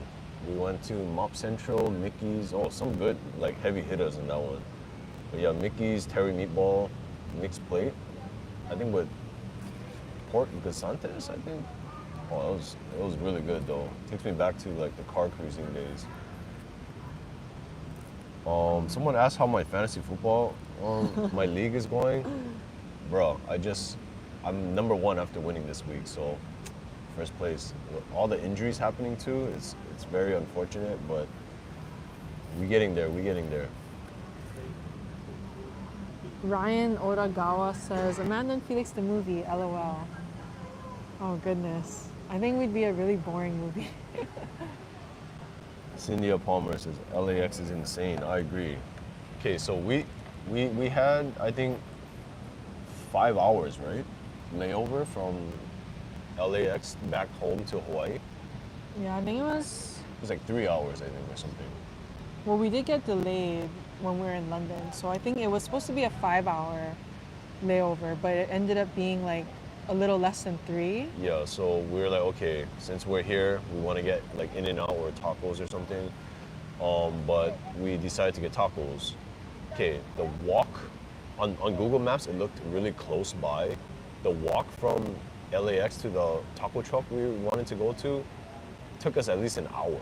We went to Mop Central, Mickey's. Oh, some good like heavy hitters in that one. But yeah, Mickey's Terry meatball mixed plate. I think with pork guisantes. I think. Oh, it was really good though. Takes me back to like the car cruising days. Someone asked how my fantasy football, my league is going. Bro, I'm number one after winning this week, so first place. All the injuries happening too, it's very unfortunate, but we getting there. Ryan Odagawa says, Amanda and Felix the movie, LOL. Oh goodness. I think we'd be a really boring movie. Cynthia Palmer says LAX is insane. I agree. Okay, so we had I think 5 hours, right? Layover from LAX back home to Hawaii. Yeah, I think it was, Like 3 hours, I think, or something. well, we did get delayed when we were in London. So I think it was supposed to be a 5-hour layover, but it ended up being like a little less than 3. Yeah, so we were like, okay, since we're here, we want to get like In-N-Out or tacos or something. But we decided to get tacos. Okay, the walk on Google Maps, it looked really close by. The walk from LAX to the taco truck we wanted to go to took us at least an hour,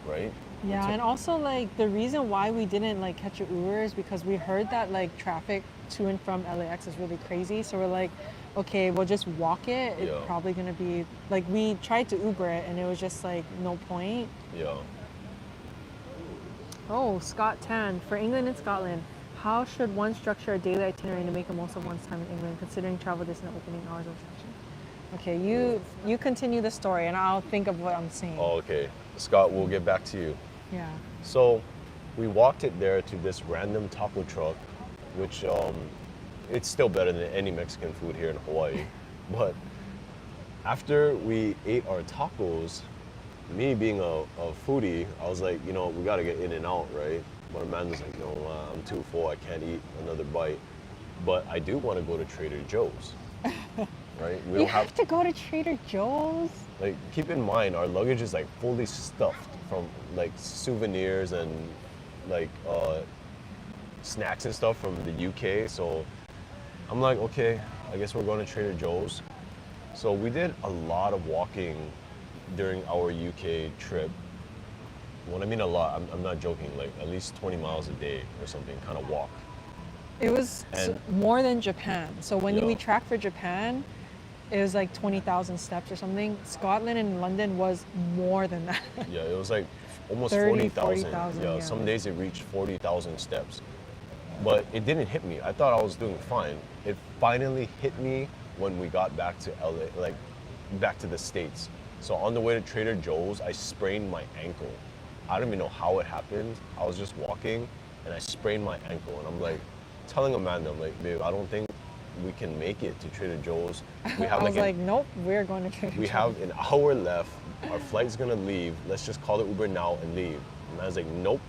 right? Yeah, and also like the reason why we didn't like catch an Uber is because we heard that like traffic to and from LAX is really crazy. So we're like, okay, we'll just walk it. It's Yeah. probably gonna be like we tried to Uber it and it was just like no point. Yeah. Oh, Scott Tan. For England and Scotland, how should one structure a daily itinerary to make the most of one's time in England, considering travel distance and opening hours of attraction? Okay, you continue the story and I'll think of what I'm saying. Oh, okay. Scott, we'll get back to you. Yeah. So we walked it there to this random taco truck, which it's still better than any Mexican food here in Hawaii. But after we ate our tacos, me being a foodie, I was like, you know, we gotta get In-N-Out, right? But Amanda's like, no, I'm too full, I can't eat another bite. But I do want to go to Trader Joe's, right? We You have to go to Trader Joe's? like, keep in mind, our luggage is like fully stuffed from like souvenirs and like snacks and stuff from the UK. So I'm like, okay, I guess we're going to Trader Joe's. So we did a lot of walking during our UK trip. When I mean a lot, I'm not joking, like at least 20 miles a day or something, kind of walk. It was And- more than Japan. So when Yeah. we tracked for Japan, it was like 20,000 steps or something. Scotland and London was more than that. Yeah, it was like almost 30, 40,000. 40,000, Yeah, yeah. some days it reached 40,000 steps. But it didn't hit me. I thought I was doing fine. It finally hit me when we got back to LA, like back to the States. So on the way to Trader Joe's, I sprained my ankle. I don't even know how it happened. I was just walking and I sprained my ankle. And I'm like telling Amanda, I'm like, babe, I don't think we can make it to Trader Joe's. We have I was like, an, nope, we're going to Trader we Joe's. have an hour left. Our flight's gonna leave. Let's just call the Uber now and leave. And I was like, nope.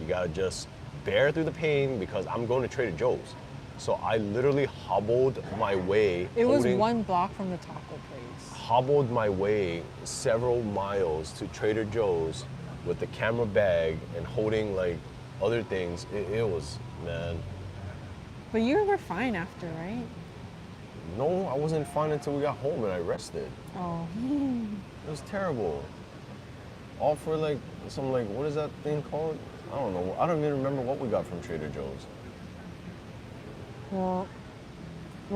You gotta just bear through the pain because I'm going to Trader Joe's. So I literally hobbled my way. It was holding- 1 block from the taco place. Hobbled my way several miles to Trader Joe's with the camera bag and holding like other things. It was, man. But you were fine after, right? No, I wasn't fine until we got home and I rested. Oh. It was terrible. All for like some like, what is that thing called? I don't know. I don't even remember what we got from Trader Joe's. Well,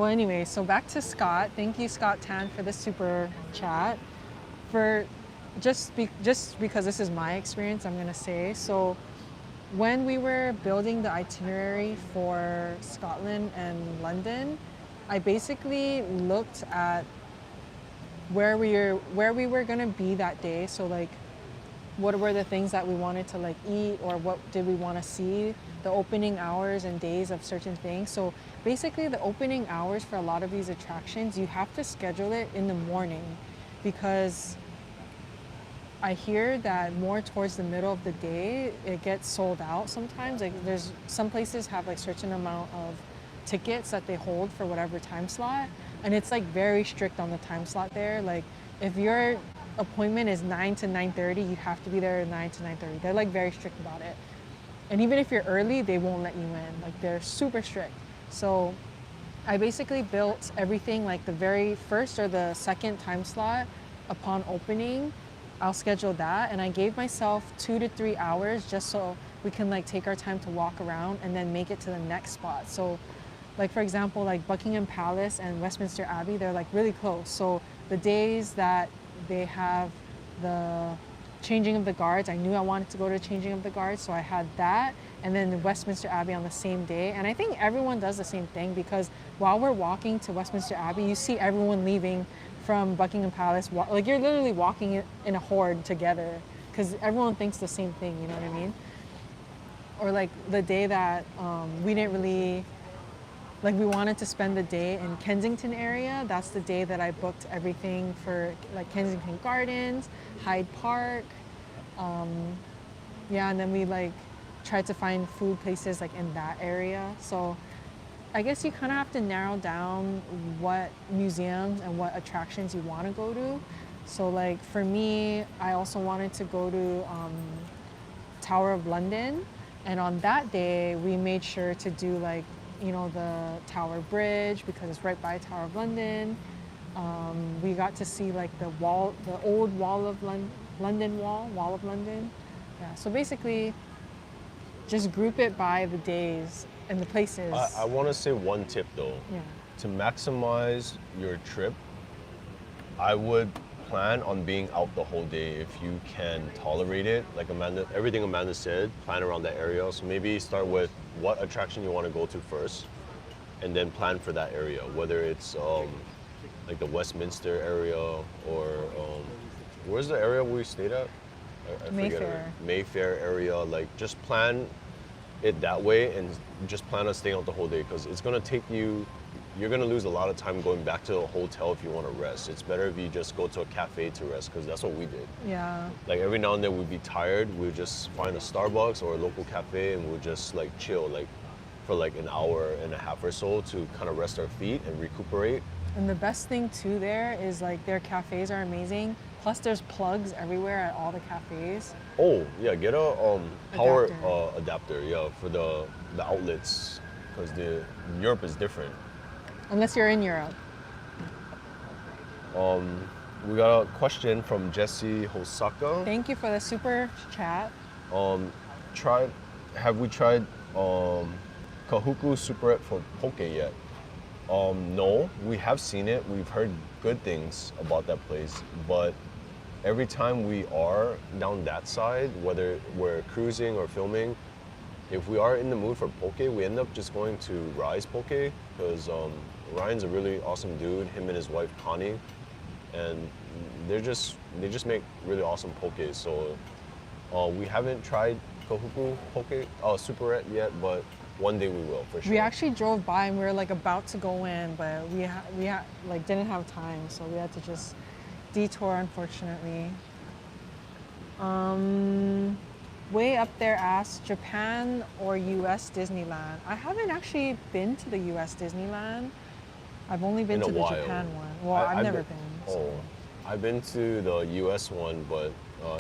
anyway, so back to Scott. Thank you, Scott Tan, for the super chat. For just because this is my experience, I'm gonna say. So when we were building the itinerary for Scotland and London, I basically looked at where we were gonna be that day. So like, what were the things that we wanted to like eat, or what did we want to see, the opening hours and days of certain things. So basically the opening hours for a lot of these attractions, you have to schedule it in the morning, because I hear that more towards the middle of the day, it gets sold out sometimes. Like there's some places have like certain amount of tickets that they hold for whatever time slot. And it's like very strict on the time slot there. Like if your appointment is 9 to 9:30, you have to be there at 9 to 9:30. They're like very strict about it. And even if you're early, they won't let you in. Like they're super strict. So I basically built everything like the very first or the second time slot upon opening. I'll schedule that, and I gave myself 2 to 3 hours just so we can like take our time to walk around and then make it to the next spot. So like for example, like Buckingham Palace and Westminster Abbey, they're like really close. So the days that they have the changing of the guards, I knew I wanted to go to changing of the guards, so I had that, and then the Westminster Abbey on the same day. And I think everyone does the same thing, because while we're walking to Westminster Abbey, you see everyone leaving from Buckingham Palace. Like you're literally walking in a horde together, because everyone thinks the same thing, you know what I mean? Or like the day that we didn't really, like we wanted to spend the day in Kensington area, that's the day that I booked everything for like Kensington Gardens, Hyde Park. Yeah, and then we like tried to find food places like in that area. So I guess you kind of have to narrow down what museums and what attractions you want to go to. So like for me, I also wanted to go to Tower of London, and on that day we made sure to do like, you know, the Tower Bridge because it's right by Tower of London. We got to see like the wall, the old wall of London wall of London. Yeah, so basically just group it by the days and the places. I want to say one tip though. Yeah. To maximize your trip, I would plan on being out the whole day if you can tolerate it. Like everything Amanda said, plan around that area. So maybe start with what attraction you want to go to first, and then plan for that area. Whether it's like the Westminster area or where's the area we stayed at? I forget Mayfair. it. Mayfair area. Like just plan it that way and just plan on staying out the whole day because it's gonna take you. You're gonna lose a lot of time going back to a hotel if you want to rest. It's better if you just go to a cafe to rest because that's what we did. Yeah. Like every now and then we'd be tired, we'd just find a Starbucks or a local cafe and we'd just like chill like for like an hour and a half or so to kind of rest our feet and recuperate. And the best thing too there is like their cafes are amazing. Plus there's plugs everywhere at all the cafes. Oh yeah, get a power Adapter. adapter, yeah, for the outlets because Europe is different. Unless you're in Europe. We got a question from Jesse Hosaka. Thank you for the super chat. Have we tried Kahuku Superette for poke yet? No, we have seen it. We've heard good things about that place, but every time we are down that side, whether we're cruising or filming, if we are in the mood for poke, we end up just going to Rye's Poke because Ryan's a really awesome dude. Him and his wife Connie, and they just make really awesome pokés. So we haven't tried Kahuku Poke Superette yet, but one day we will for sure. We actually drove by and we were like about to go in, but we like didn't have time, so we had to just detour, unfortunately. Way up there asks Japan or US Disneyland. I haven't actually been to the US Disneyland. I've only been In a to the while. Japan one. Well, I've never been. Oh, So. I've been to the US one, but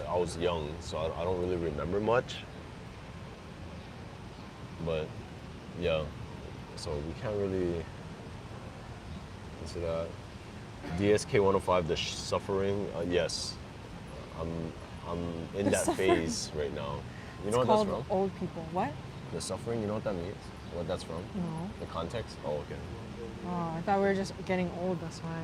I was young, so I don't really remember much. But yeah, so we can't really answer that. DSK 105, the suffering. Yes, I'm in The that suffering. phase right now. You It's know what called that's from? old people. What? The suffering. You know what that means? What that's from? No. The context? Oh, okay. Oh, I thought we were just getting old, that's why.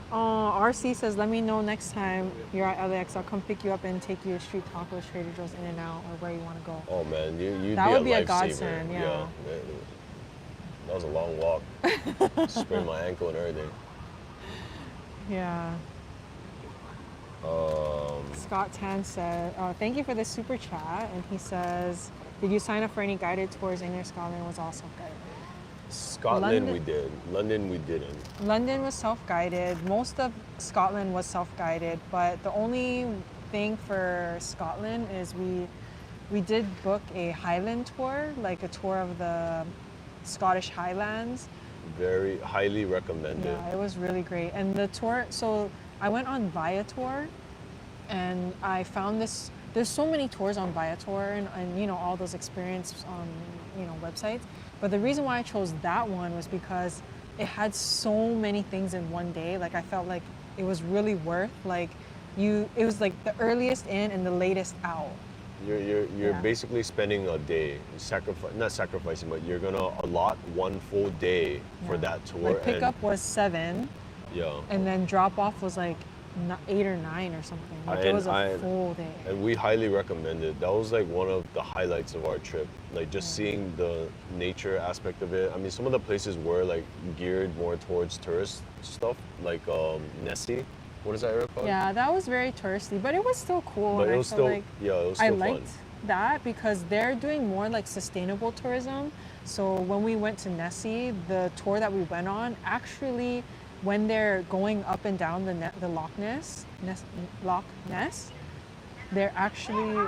Oh, RC says, let me know next time you're at LAX. I'll come pick you up and take you to street tacos, Trader Joe's, In and Out, or where you want to go. Oh man, you'd That be would be a lifesaver. godsend, yeah. That was a long walk. Sprained my ankle and everything. Yeah. Scott Tan said, thank you for the super chat. And he says, did you sign up for any guided tours in your Scotland? Was all self-guided. Scotland we did. London we didn't. London was self-guided. Most of Scotland was self-guided, but the only thing for Scotland is we did book a highland tour, like a tour of the Scottish Highlands. Very highly recommended. Yeah, it was really great. And the tour, so I went on Viator and I found this, there's so many tours on Viator and you know, all those experience you know, websites. But the reason why I chose that one was because it had so many things in one day. Like I felt like it was really worth it was like the earliest in and the latest out. You're Yeah. basically spending a day, not sacrificing, but you're gonna allot one full day for Yeah. that tour. Like pickup was 7 Yeah. and then drop off was like 8 or 9 or something. Like it was a full day. And we highly recommend it. That was like one of the highlights of our trip. Like just seeing the nature aspect of it. I mean, some of the places were like geared more towards tourist stuff, like Nessie. What is that area called? Yeah, that was very touristy, but it was still cool. But and it I was felt still, like yeah, it was I still fun. liked that because they're doing more like sustainable tourism. So when we went to Nessie, the tour that we went on, actually, when they're going up and down the Loch Ness, they're actually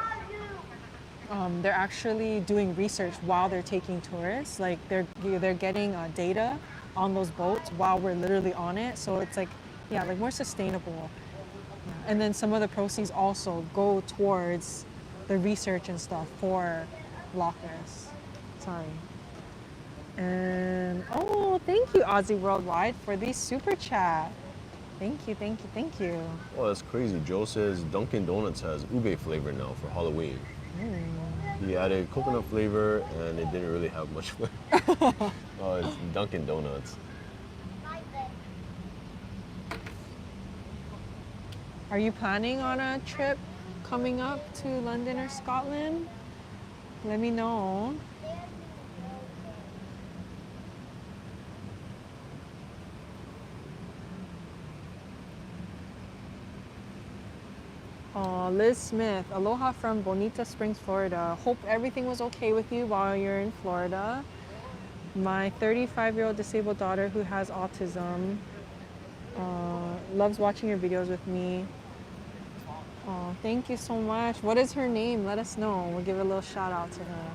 they're actually doing research while they're taking tourists. Like they're getting data on those boats while we're literally on it. So it's like, yeah, like more sustainable. Yeah. And then some of the proceeds also go towards the research and stuff for Locust. Sorry. And oh, thank you, Aussie Worldwide, for the super chat. Thank you, thank you, thank you. Oh, that's crazy. Joe says Dunkin' Donuts has ube flavor now for Halloween. He added coconut flavor and it didn't really have much flavor. Oh, it's Dunkin' Donuts. Are you planning on a trip coming up to London or Scotland? Let me know. Oh, Liz Smith, aloha from Bonita Springs, Florida. Hope everything was okay with you while you're in Florida. My 35-year-old disabled daughter who has autism loves watching your videos with me. Oh, thank you so much. What is her name? Let us know. We'll give a little shout out to her.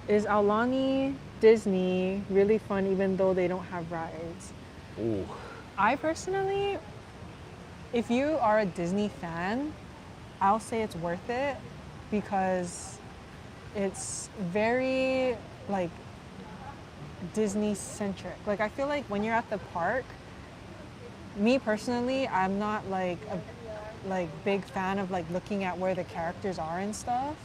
Is Aulani Disney really fun even though they don't have rides? Ooh. I personally, if you are a Disney fan, I'll say it's worth it because it's very like Disney centric. Like I feel like when you're at the park, me personally, I'm not like a big fan of like looking at where the characters are and stuff.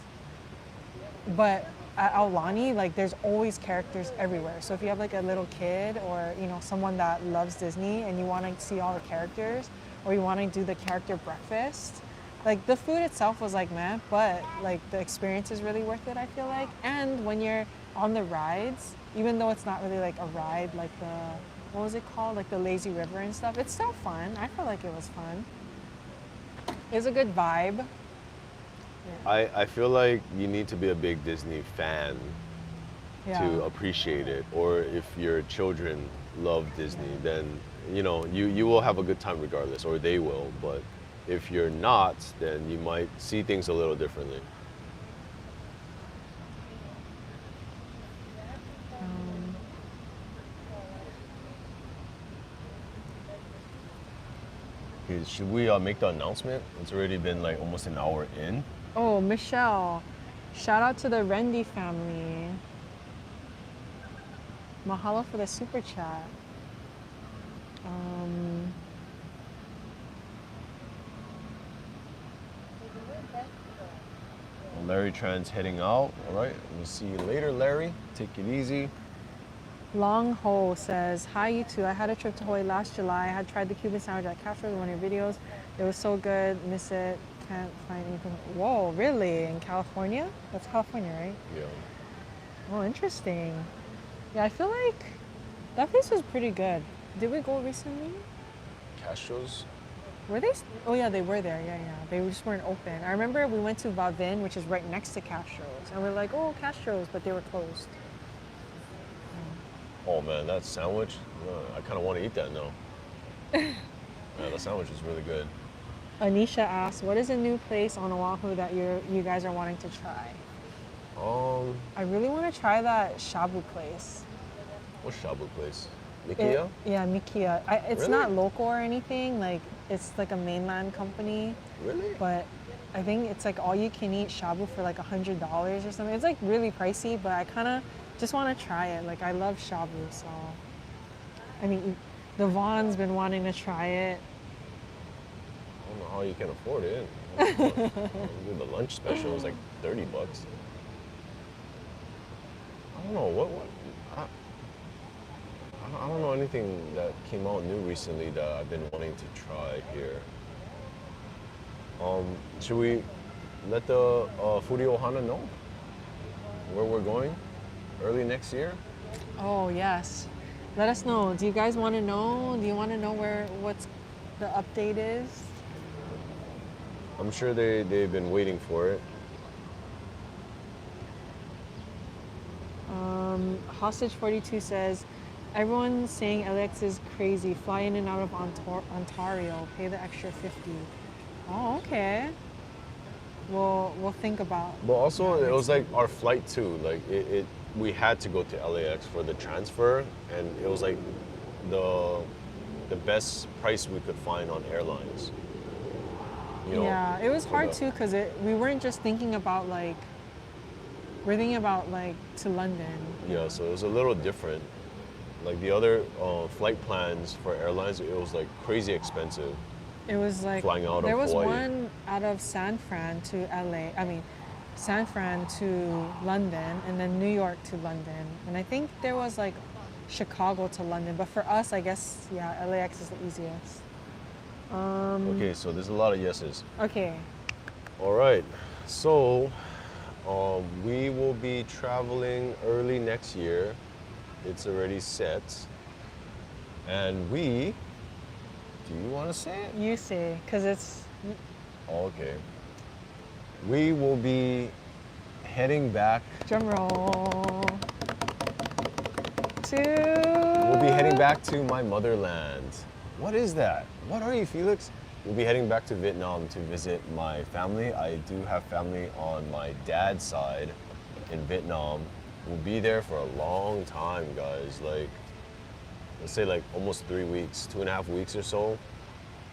But at Aulani, like there's always characters everywhere. So if you have like a little kid or someone that loves Disney and you want to see all the characters, or you want to do the character breakfast, like the food itself was like meh, but like the experience is really worth it, I feel like. And when you're on the rides, even though it's not really like a ride, like what was it called, like the lazy river and stuff, it's still fun. I felt like it was fun. It was a good vibe. I feel like you need to be a big Disney fan Yeah. to appreciate it. Or if your children love Disney, then you will have a good time regardless, or they will. But if you're not, then you might see things a little differently. Okay, should we make the announcement? It's already been like almost an hour in. Oh, Michelle. Shout out to the Rendy family. Mahalo for the super chat. Larry Tran's heading out. All right, we'll see you later, Larry. Take it easy. Long Ho says, hi, you two. I had a trip to Hawaii last July. I had tried the Cuban sandwich at Castro's in one of your videos. It was so good. Miss it. Can't find anything. Whoa, really? In California? That's California, right? Yeah. Oh, interesting. Yeah, I feel like that place was pretty good. Did we go recently? Castro's? Were they? Oh yeah, they were there. Yeah. They just weren't open. I remember we went to Valvin, which is right next to Castro's, and we're like, oh, Castro's, but they were closed. Oh man, that sandwich, I kind of want to eat that now. Yeah, the sandwich is really good. Anisha asks, what is a new place on Oahu that you guys are wanting to try? I really want to try that shabu place. What shabu place? Mikiya? Yeah, Mikiya. It's Really? not local or anything. Like it's like a mainland company. Really? But I think it's like all you can eat shabu for like $100 or something. It's like really pricey, but I kind of just want to try it. Like I love shabu, so. I mean, the Vaughn's been wanting to try it. I don't know how you can afford it. The lunch special is like $30. I don't know I don't know anything that came out new recently that I've been wanting to try here. Should we let the Foodie Ohana know where we're going early next year? Oh yes, let us know. Do you guys want to know? Do you want to know what's the update is? I'm sure they've been waiting for it. Hostage 42 says, Everyone's saying LAX is crazy. Fly in and out of Ontario. Pay the extra 50. Oh, okay. We'll think about. But also, that it was next like our flight too. Like we had to go to LAX for the transfer, and it was like the best price we could find on airlines. You know, Yeah, it was for hard the- too because we weren't just thinking about like we're thinking about like to London. Yeah, so it was a little different. Like the other flight plans for airlines, it was like crazy expensive. It was like Flying out of there was Hawaii. one out of San Fran to LA. I mean, San Fran to London, and then New York to London. And I think there was like Chicago to London. But for us, I guess yeah, LAX is the easiest. Okay, so there's a lot of yeses. Okay. All right, so we will be traveling early next year. It's already set. And we, do you want to say it? You say, because it's Okay. We will be heading back. drum roll. We'll be heading back to my motherland. What is that? What are you, Felix? We'll be heading back to Vietnam to visit my family. I do have family on my dad's side in Vietnam. We'll be there for a long time, guys. Like, let's say like almost 3 weeks, 2.5 weeks or so.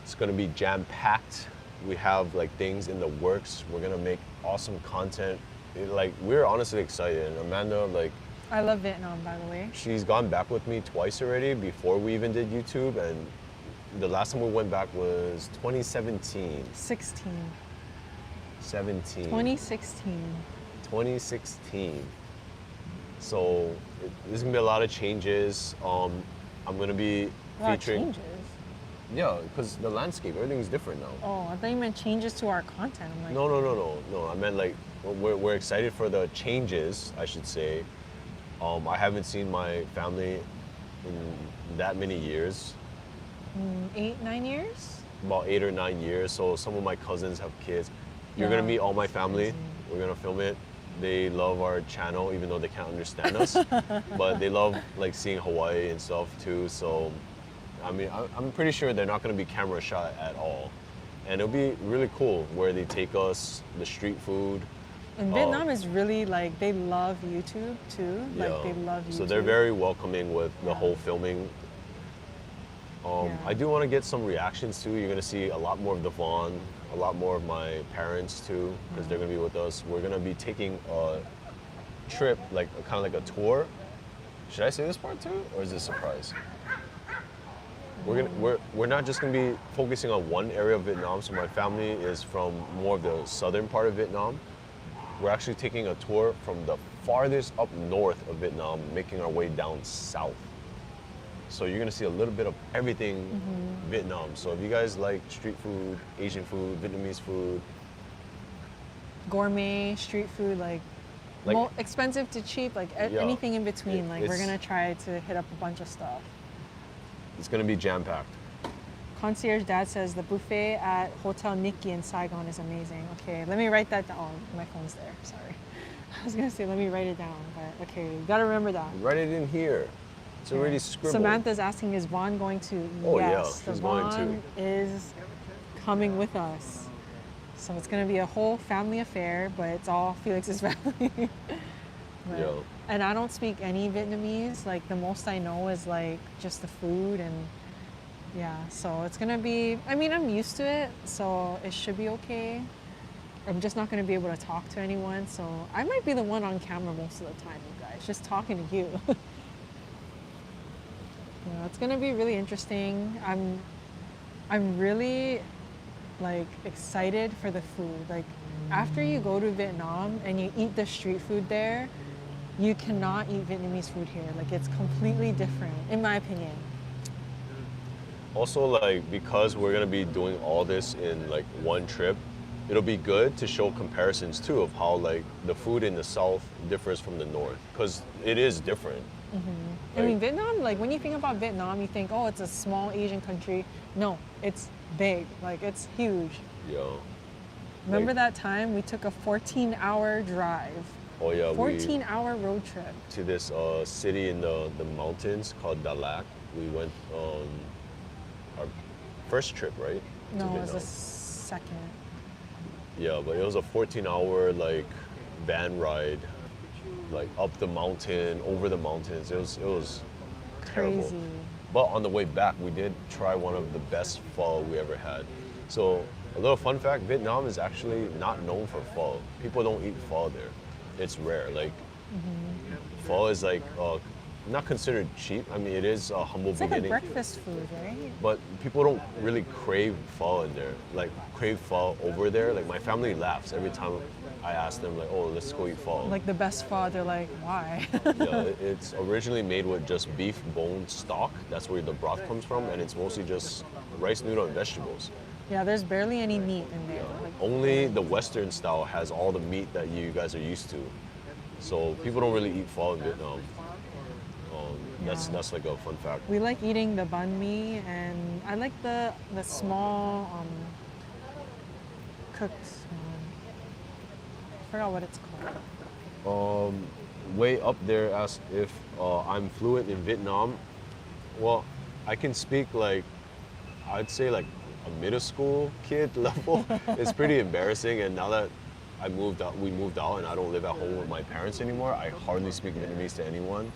It's gonna be jam-packed. We have like things in the works. We're gonna make awesome content. We're honestly excited. And Amanda, like, I love Vietnam, by the way. she's gone back with me twice already before we even did YouTube, and the last time we went back was 2017. 16. 17. 2016. 2016. So there's gonna be a lot of changes. I'm gonna be A lot of featuring. changes. Yeah, because the landscape, everything's different now. Oh, I thought you meant changes to our content. I'm like, No. I meant like we're excited for the changes, I should say. I haven't seen my family in that many years, 8, 9 years? about 8 or 9 years. So some of my cousins have kids. You're gonna Yeah, meet all my it's family. crazy. We're gonna film it. They love our channel, even though they can't understand us. But they love like seeing Hawaii and stuff too. So, I mean, I'm pretty sure they're not gonna be camera shy at all. And it'll be really cool where they take us, the street food. And Vietnam is really like, they love YouTube too. Like, Yeah. they love YouTube. So they're very welcoming with the Yeah. whole filming. Yeah. I do want to get some reactions too. You're gonna see a lot more of Devon, a lot more of my parents too, because they're gonna be with us. We're gonna be taking a trip, like kind of like a tour. Should I say this part too, or is this a surprise? We're not just gonna be focusing on one area of Vietnam. So my family is from more of the southern part of Vietnam. We're actually taking a tour from the farthest up north of Vietnam, making our way down south. So you're gonna see a little bit of everything Vietnam. So if you guys like street food, Asian food, Vietnamese food, Gourmet, street food, like, Like- expensive to cheap, like Yeah. anything in between. Like, we're It's- gonna try to hit up a bunch of stuff. it's gonna be jam-packed. Concierge Dad says the buffet at Hotel Nikki in Saigon is amazing. Okay, let me write that down. Oh, my phone's there. Sorry. I was gonna say let me write it down, but okay, you gotta remember that. Write it in here. It's already scribbled. Samantha's asking, is Vaughn going to? Oh, yeah, yes, she's the going to. Vaughn is coming with us. So it's gonna be a whole family affair, but it's all Felix's family. But- Yeah. And I don't speak any Vietnamese. Like the most I know is like just the food and yeah. So it's gonna be. I mean, I'm used to it, so it should be okay. I'm just not gonna be able to talk to anyone, so I might be the one on camera most of the time, you guys, just talking to you. Yeah, it's gonna be really interesting. I'm really like excited for the food. Like after you go to Vietnam and you eat the street food there, you cannot eat Vietnamese food here. Like it's completely different, in my opinion. Also, like, because we're gonna be doing all this in like one trip, it'll be good to show comparisons too of how like the food in the south differs from the north, because it is different. I mean, Like- Vietnam, like when you think about Vietnam, you think, oh, it's a small Asian country. No, it's big. Like it's huge. Yeah. Remember Like- that time we took a 14-hour drive Oh yeah, 14-hour road trip. to this city in the mountains called Dalat. We went on our first trip, right? To No, it was the Vietnam. second. Yeah, but it was a 14-hour like van ride, like up the mountain, over the mountains. It was terrible. Crazy. But on the way back, we did try one of the best pho we ever had. So a little fun fact: Vietnam is actually not known for pho. People don't eat pho there. It's rare. Like pho is like not considered cheap. I mean, it is a humble It's like a beginning. breakfast food, right? But people don't really crave pho in there. Like crave pho over there. Like my family laughs every time I ask them like, oh, let's go eat pho. Like the best pho, they're like, why? Yeah, it's originally made with just beef bone stock. That's where the broth comes from, and it's mostly just rice noodle and vegetables. Yeah, there's barely any meat in there. Like, Only the Western style has all the meat that you guys are used to. So people don't really eat pho in Vietnam. That's like a fun fact. we like eating the banh mi, and I like the small cooked. I forgot what it's called. Way up there asked if I'm fluent in Vietnam. Well, I can speak like, I'd say like a middle school kid level. It's pretty embarrassing, and now that we moved out and I don't live at home with my parents anymore, I hardly speak Vietnamese to anyone.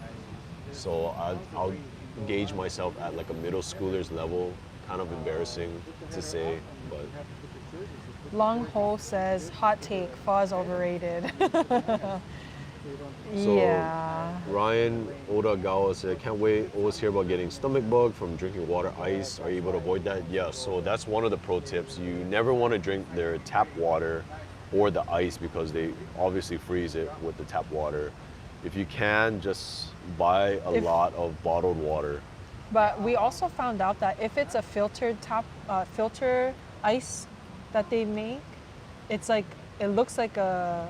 So I'll gauge myself at like a middle schooler's level. Kind of embarrassing to say, but Long Ho says, hot take, pho is overrated. So, yeah. Ryan Odagawa said, can't wait, always hear about getting stomach bug from drinking water ice. Are you able to avoid that? Yeah, so that's one of the pro tips. You never want to drink their tap water or the ice because they obviously freeze it with the tap water. If you can, just buy a lot of bottled water. But we also found out that if it's a filter ice that they make, it's like, it looks like a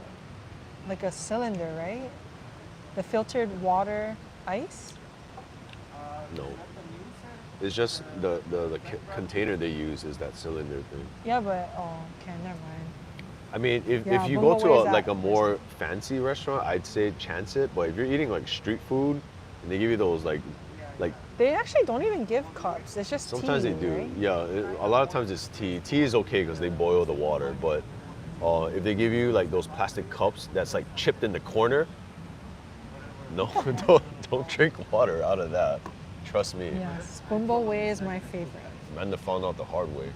cylinder, right? The filtered water ice. No. It's just the container they use is that cylinder thing. Yeah, but okay, never mind. I mean, if Yeah, you but go what to way is like that? a more fancy restaurant, I'd say chance it. But if you're eating like street food and they give you those like They actually don't even give cups. It's just sometimes tea, they do. right? Yeah, a lot of times it's tea. Tea is okay because they boil the water. But if they give you like those plastic cups that's like chipped in the corner, no, don't drink water out of that. Trust me. Yes, Bumbo Way is my favorite. Amanda found out the hard way.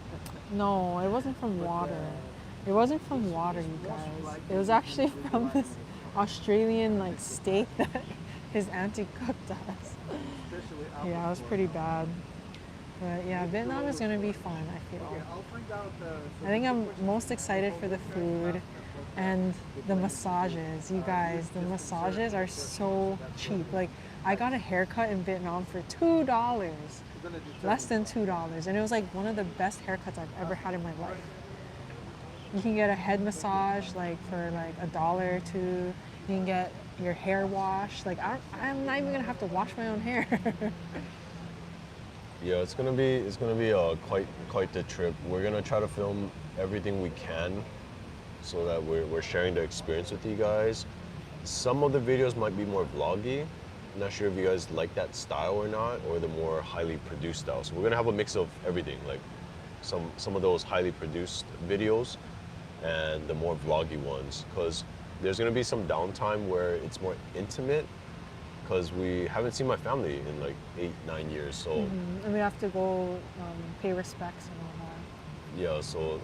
No, it wasn't from water. It wasn't from water, you guys. It was actually from this Australian like steak that his auntie cooked us. Yeah, it was pretty bad. But yeah, Vietnam is gonna be fun, I feel. I think I'm most excited for the food and the massages. You guys, the massages are so cheap. Like, I got a haircut in Vietnam for $2, less than $2. And it was like one of the best haircuts I've ever had in my life. You can get a head massage like for like $1 or $2. You can get your hair washed. Like, I'm not even gonna have to wash my own hair. Yeah, it's gonna be quite the trip. We're gonna try to film everything we can so that we're sharing the experience with you guys. Some of the videos might be more vloggy. I'm not sure if you guys like that style or not, or the more highly produced style. So we're gonna have a mix of everything, like some of those highly produced videos and the more vloggy ones, because there's gonna be some downtime where it's more intimate, because we haven't seen my family in like 8-9 years. So And we have to go pay respects and all that. yeah, so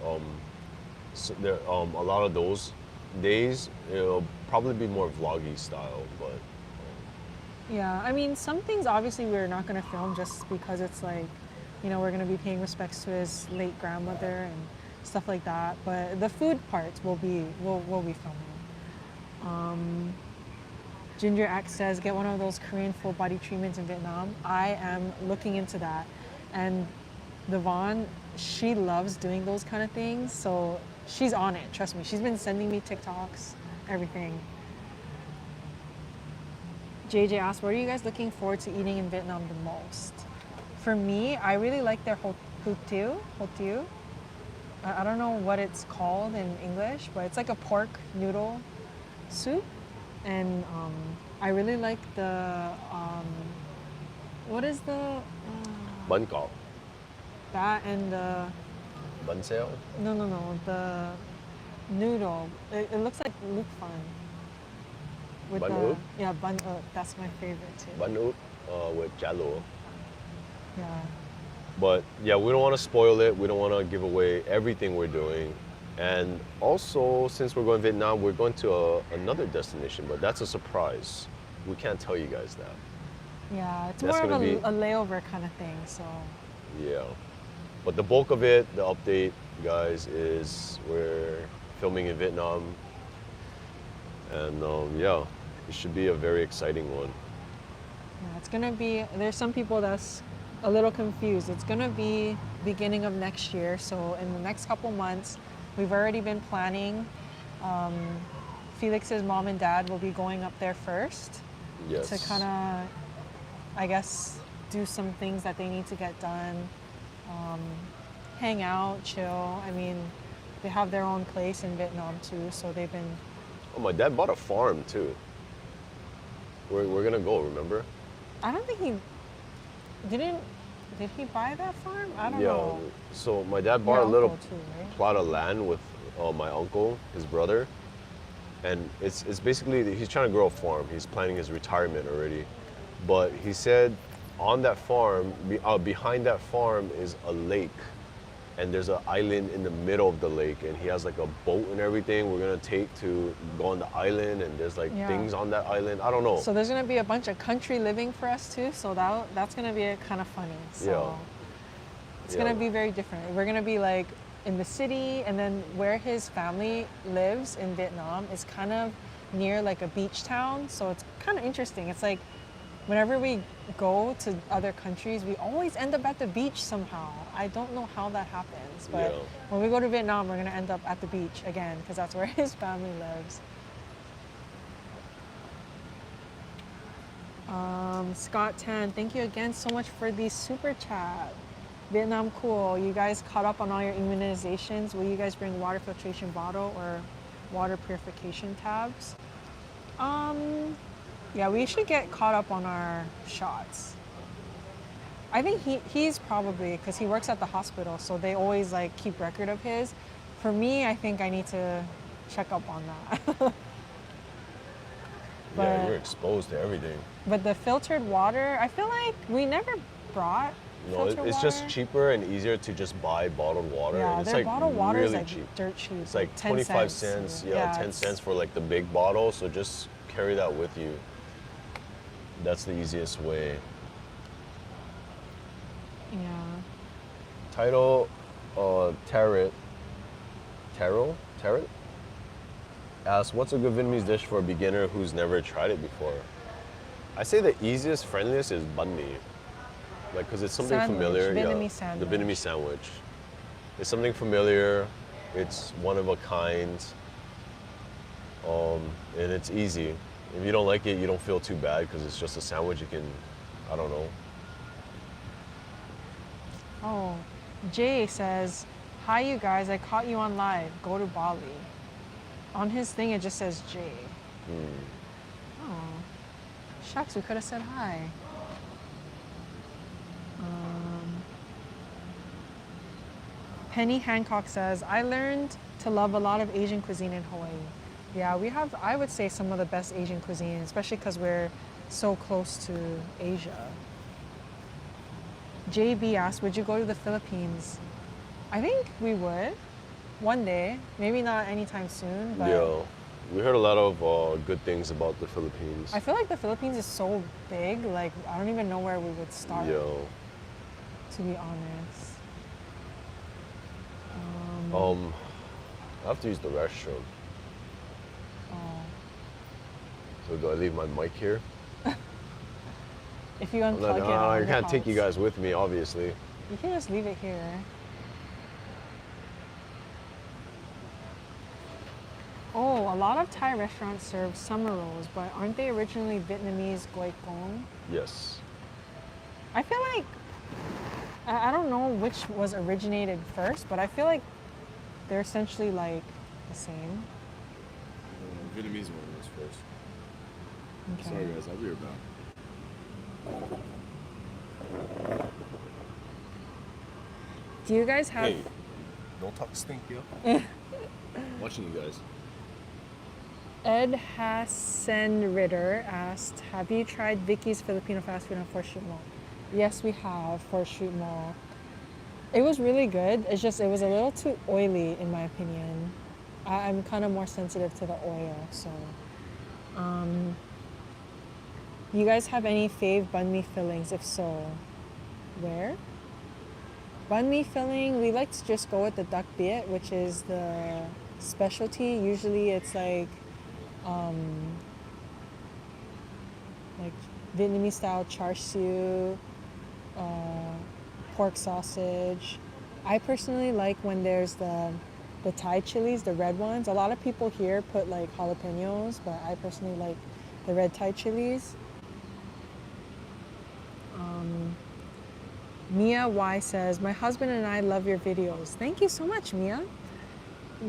there a lot of those days it'll probably be more vloggy style, but Yeah, I mean, some things obviously we're not going to film just because it's like, we're going to be paying respects to his late grandmother and stuff like that. But the food parts we'll be filming. Ginger X says, get one of those Korean full body treatments in Vietnam. I am looking into that. And Devon, she loves doing those kind of things. So she's on it, trust me. She's been sending me TikToks, everything. JJ asked, what are you guys looking forward to eating in Vietnam the most? For me, I really like their hot tieu. I don't know what it's called in English, but it's like a pork noodle soup. And I really like the what is the Bun kop. that and the Bun sale. no the noodle. It looks like Luke Fun. With Bun the oop? yeah bun oop. That's my favorite too. Bun oop with jalo. Yeah. But yeah, we don't want to spoil it. We don't want to give away everything we're doing. And also, since we're going to Vietnam, we're going to another destination, but that's a surprise. We can't tell you guys that. Yeah, it's That's more of gonna be- a layover kind of thing. So Yeah. But the bulk of it, the update, guys, is we're filming in Vietnam. And yeah, it should be a very exciting one. yeah, it's gonna be. There's some people that's a little confused. It's gonna be beginning of next year. So in the next couple months, we've already been planning. Felix's mom and dad will be going up there first Yes. to kind of, I guess, do some things that they need to get done. Hang out, chill. I mean, they have their own place in Vietnam too, so they've been. Oh, my dad bought a farm too. We're gonna go, remember? I don't think he didn't. Did he buy that farm? I don't Yeah. know. So my dad bought Your a little uncle too, right? plot of land with my uncle, his brother, and it's basically he's trying to grow a farm. He's planning his retirement already, but he said on that farm, behind that farm is a lake, and there's an island in the middle of the lake, and he has like a boat and everything. We're gonna take to go on the island, and there's like Yeah. things on that island. I don't know. So there's gonna be a bunch of country living for us too. So that's gonna be kind of funny. So Yeah. it's Yeah. gonna be very different. We're gonna be like in the city, and then where his family lives in Vietnam is kind of near like a beach town. So it's kind of interesting. It's like whenever we go to other countries, we always end up at the beach somehow. I don't know how that happens, but Yeah. when we go to Vietnam, we're gonna end up at the beach again because that's where his family lives. Scott Tan, thank you again so much for the super chat. Vietnam cool. You guys caught up on all your immunizations. Will you guys bring water filtration bottle or water purification tabs? Yeah, we should get caught up on our shots. I think he's probably, because he works at the hospital, so they always like keep record of his. For me, I think I need to check up on that. Yeah, But- you're exposed to everything. But the filtered water, I feel like we never brought No, filtered it's water. just cheaper and easier to just buy bottled water. Yeah, and it's their like bottled water really is like cheap. dirt cheap. It's like 10 25 cents, yeah, 10 it's- cents for like the big bottle. So just carry that with you. That's the easiest way. Yeah. Title, Tarot asks, what's a good Vietnamese dish for a beginner who's never tried it before? I say the easiest, friendliest is banh mi. Like, cause it's something Sandwich, familiar. Vietnamese The sandwich. Vietnamese sandwich. It's something familiar. It's one of a kind. And it's easy. If you don't like it, you don't feel too bad because it's just a sandwich. You can, I don't know. Oh, Jay says, hi you guys, I caught you on live. Go to Bali. On his thing, it just says Jay. Oh, shucks, we could have said hi. Penny Hancock says, I learned to love a lot of Asian cuisine in Hawaii. Yeah, we have, I would say, some of the best Asian cuisine, especially because we're so close to Asia. JB asked, would you go to the Philippines? I think we would. One day. Maybe not anytime soon, but Yeah. We heard a lot of good things about the Philippines. I feel like the Philippines is so big, like I don't even know where we would start, Yeah. to be honest. I have to use the restroom. Oh. So do I leave my mic here? If you I'm unplug not- it, I on the can't take you house. guys with me, obviously. You can just leave it here. Oh, a lot of Thai restaurants serve summer rolls, but aren't they originally Vietnamese goi gong? Yes. I feel like I don't know which was originated first, but I feel like they're essentially like the same. Vietnamese one was first. Okay. Sorry guys, I'll be right back. Do you guys have... Hey, don't talk stink, yo. Watching you guys. Ed Hassan-Ritter asked, have you tried Vicky's Filipino fast food on 4th Street Mall? Yes, we have, 4th Street Mall. It was really good. It's just, it was a little too oily in my opinion. I'm kind of more sensitive to the oil, so. You guys have any fave banh mi fillings? If so, where? Banh mi filling, we like to just go with the duck biet, which is the specialty. Usually it's like Vietnamese style char siu, pork sausage. I personally like when there's the Thai chilies, the red ones. A lot of people here put like jalapenos, but I personally like the red Thai chilies. Mia Y says, my husband and I love your videos. Thank you so much, Mia.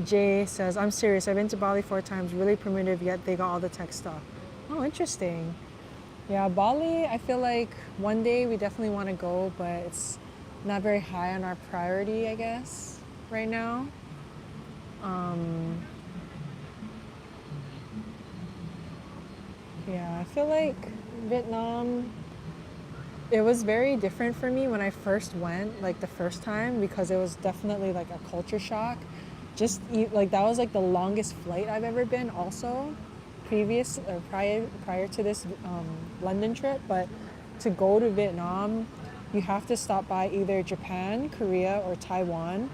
Jay says, I'm serious. I've been to Bali 4 times. Really primitive, yet they got all the tech stuff. Oh, interesting. Yeah, Bali, I feel like one day we definitely want to go, but it's not very high on our priority, I guess, right now. Yeah, I feel like Vietnam, it was very different for me when I first went, like the first time, because it was definitely like a culture shock. Like that was like the longest flight I've ever been also, prior to this London trip. But to go to Vietnam, you have to stop by either Japan, Korea, or Taiwan.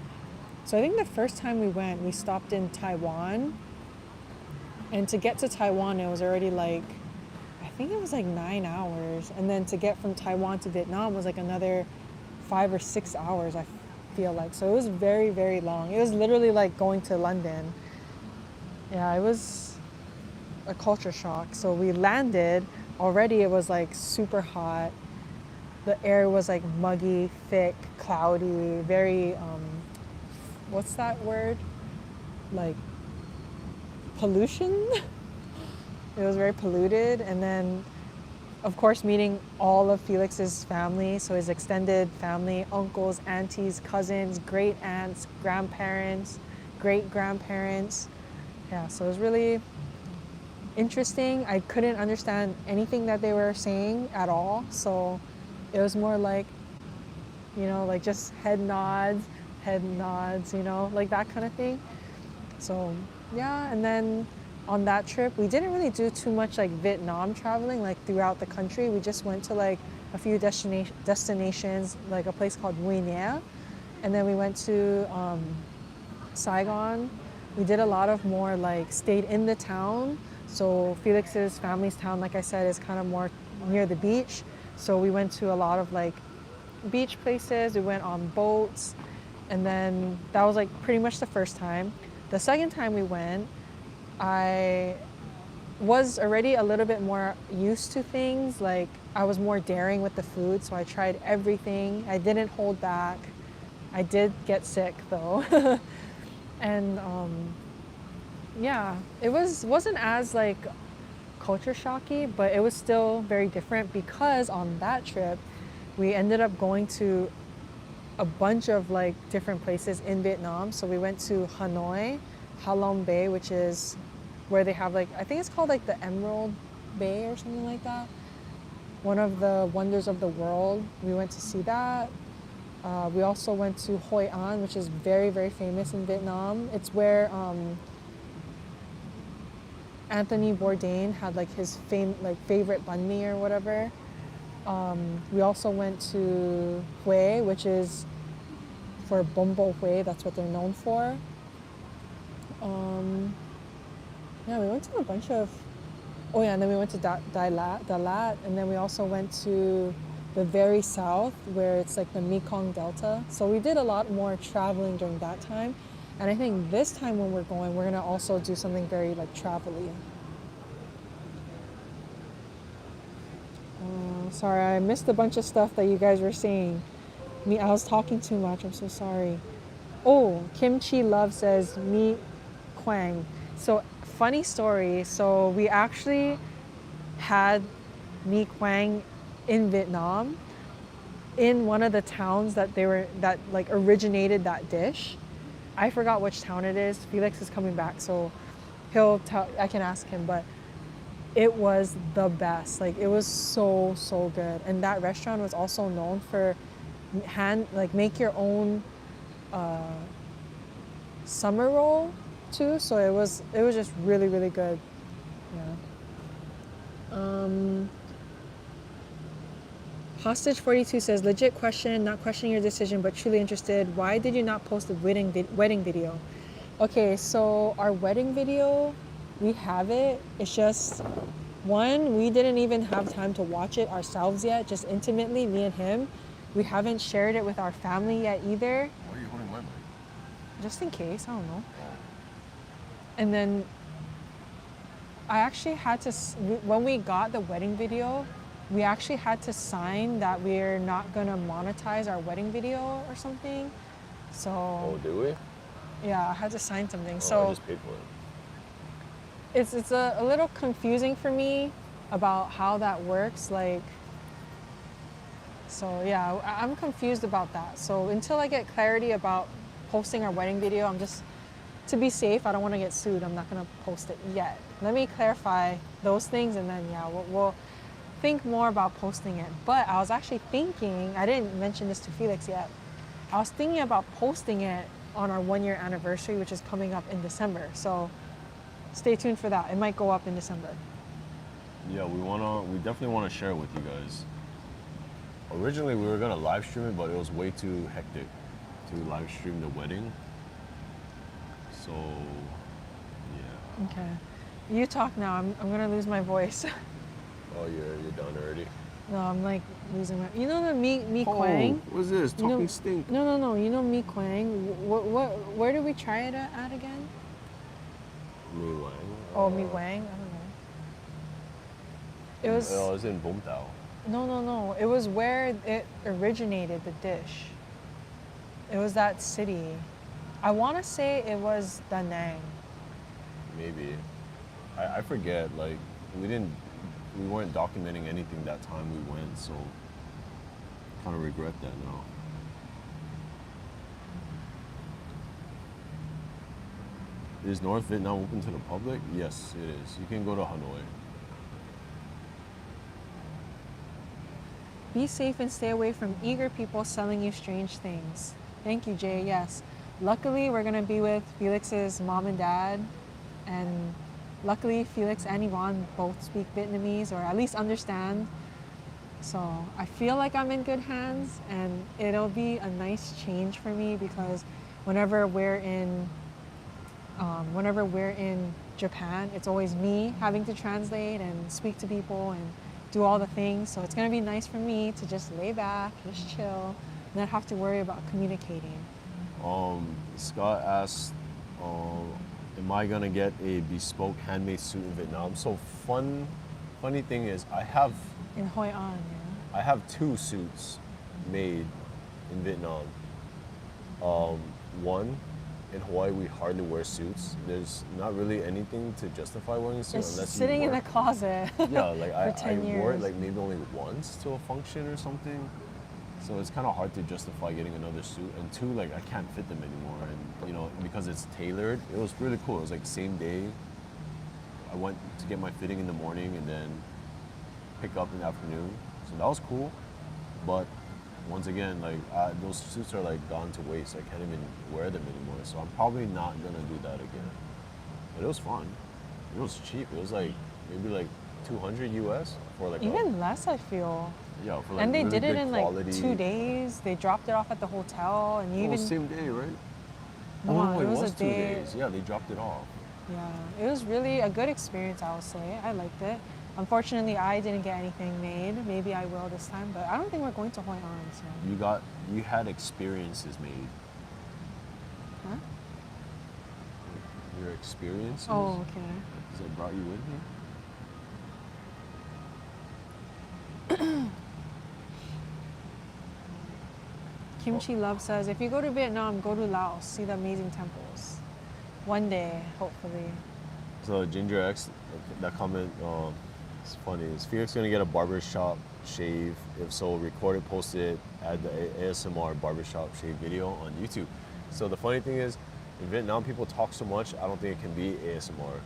So I think the first time we went, we stopped in Taiwan. And to get to Taiwan, it was already like, I think it was like 9 hours. And then to get from Taiwan to Vietnam was like another 5 or 6 hours, I feel like. So it was very, very long. It was literally like going to London. Yeah, it was a culture shock. So we landed, already it was like super hot. The air was like muggy, thick, cloudy, very, what's that word? Like pollution? It was very polluted. And then, of course, meeting all of Felix's family, so his extended family, uncles, aunties, cousins, great aunts, grandparents, great grandparents. Yeah, so it was really interesting. I couldn't understand anything that they were saying at all, so it was more like, you know, like just head nods, you know, like that kind of thing. So yeah, and then on that trip, we didn't really do too much like Vietnam traveling, like throughout the country. We just went to like a few destinations, like a place called Mui Nia. And then we went to Saigon. We did a lot of more like stayed in the town. So Felix's family's town, like I said, is kind of more near the beach. So we went to a lot of like beach places. We went on boats. And then that was like pretty much the first time. The second time we went, I was already a little bit more used to things. Like I was more daring with the food, so I tried everything. I didn't hold back. I did get sick though. And yeah, it wasn't as like culture shocky, but it was still very different because on that trip, we ended up going to a bunch of like different places in Vietnam. So we went to Hanoi, Ha Long Bay, which is where they have like, I think it's called like the Emerald Bay or something like that. One of the wonders of the world. We went to see that. We also went to Hoi An, which is very, very famous in Vietnam. It's where Anthony Bourdain had like his favorite banh mi or whatever. We also went to Hue, which is for Bom Bo Hue. That's what they're known for. Yeah, we went to a bunch of, oh yeah, and then we went to Dalat, and then we also went to the very south where it's like the Mekong Delta. So we did a lot more traveling during that time. And I think this time when we're going, we're gonna also do something very like travel-y. Sorry, I missed a bunch of stuff that you guys were saying. I was talking too much, I'm so sorry. Oh, Kimchi Love says, Mi Quang. So funny story, so we actually had mi quang in Vietnam, in one of the towns that like originated that dish. I forgot which town it is. Felix is coming back, so he'll tell. I can ask him, but it was the best. Like, it was so good. And that restaurant was also known for make your own summer roll too. So it was just really good. Yeah. Hostage 42 says, legit question, not questioning your decision, but truly interested. Why did you not post a wedding video? Okay, so our wedding video, we have it. It's just, one, we didn't even have time to watch it ourselves yet, just intimately, me and him. We haven't shared it with our family yet either. Why are you holding my mic? Just in case, I don't know. And then I actually had to, when we got the wedding video, we actually had to sign that we're not gonna monetize our wedding video or something. So. Oh, do we? Yeah, I had to sign something. Oh, so I just paid for it. it's a little confusing for me about how that works. Like, so yeah, I'm confused about that. So until I get clarity about posting our wedding video, I'm just, to be safe, I don't want to get sued. I'm not gonna post it yet. Let me clarify those things, and then yeah, we'll think more about posting it. But I was actually thinking, I didn't mention this to Felix yet, I was thinking about posting it on our 1 year anniversary, which is coming up in December. So stay tuned for that. It might go up in December. Yeah, we definitely wanna share it with you guys. Originally we were gonna live stream it, but it was way too hectic to live stream the wedding. So yeah. Okay. You talk now. I'm gonna lose my voice. Oh, you're done already? No, I'm like losing my. You know the mi quang? What's this? Talking stink. No. You know mi quang? Where did we try it at again? Mi Wang. Oh, mi wang. I don't know. It was. Oh, it was in Vũng Tàu. No. It was where it originated, the dish. It was that city. I want to say it was Da Nang. Maybe. I forget. Like, we weren't documenting anything that time we went, so kind of regret that now. Is North Vietnam open to the public? Yes, it is. You can go to Hanoi. Be safe and stay away from eager people selling you strange things. Thank you, Jay. Yes. Luckily, we're going to be with Felix's mom and dad. And luckily, Felix and Yvonne both speak Vietnamese, or at least understand. So I feel like I'm in good hands, and it'll be a nice change for me, because whenever we're in Japan, it's always me having to translate and speak to people and do all the things. So it's gonna be nice for me to just lay back, just chill, and not have to worry about communicating. Scott asked, am I gonna get a bespoke handmade suit in Vietnam? So funny thing is, I have In Hoi An, yeah. I have 2 suits made in Vietnam. One, in Hawaii we hardly wear suits. There's not really anything to justify wearing a suit It's unless sitting you in work. the closet. Yeah, like for I 10 wore it years. like maybe only once to a function or something. So it's kind of hard to justify getting another suit. And 2, like I can't fit them anymore. And because it's tailored, it was really cool. It was like same day. I went to get my fitting in the morning and then pick up in the afternoon. So that was cool. But once again, like those suits are like gone to waste. I can't even wear them anymore. So I'm probably not gonna do that again. But it was fun. It was cheap. It was like maybe like 200 US for like Even less, I feel. Yeah, for like And they really did it good in quality. like 2 days. They dropped it off at the hotel, and you even same day, right? No, it it was was a 2 day. days. Yeah, they dropped it off. Yeah, it was really a good experience, I would say. I liked it. Unfortunately, I didn't get anything made. Maybe I will this time, but I don't think we're going to Hoi An. So. You had experiences made. Huh? Your experiences? Oh, okay. Because I brought you with me? Kimchi Love says, if you go to Vietnam, go to Laos, see the amazing temples. One day, hopefully. So Ginger X, that comment It's funny. Is Felix gonna get a barbershop shave? If so, record it, post it, add the ASMR barbershop shave video on YouTube. So the funny thing is, in Vietnam, people talk so much, I don't think it can be ASMR.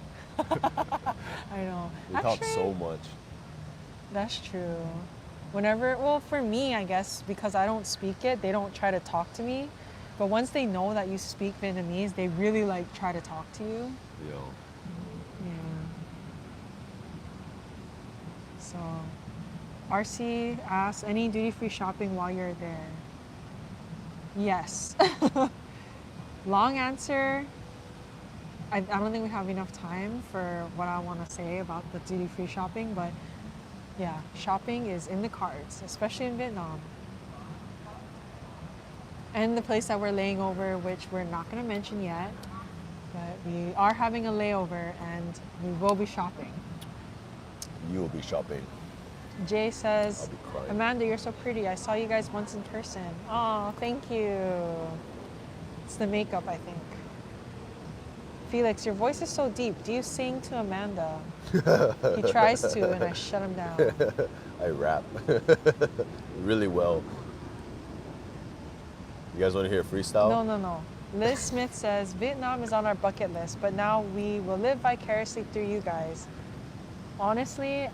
I know. They talk so much. That's true. Whenever, well, for me, I guess, because I don't speak it, they don't try to talk to me. But once they know that you speak Vietnamese, they really like try to talk to you. Yeah. Yeah. So, RC asks, any duty-free shopping while you're there? Yes. Long answer, I don't think we have enough time for what I want to say about the duty-free shopping, but yeah, shopping is in the cards, especially in Vietnam. And the place that we're laying over, which we're not going to mention yet, but we are having a layover and we will be shopping. You will be shopping. Jay says, I'll be crying. Amanda, you're so pretty. I saw you guys once in person. Oh, thank you. It's the makeup, I think. Felix, your voice is so deep. Do you sing to Amanda? He tries to, and I shut him down. I rap really well. You guys want to hear a freestyle? No. Liz Smith says, Vietnam is on our bucket list, but now we will live vicariously through you guys. Honestly,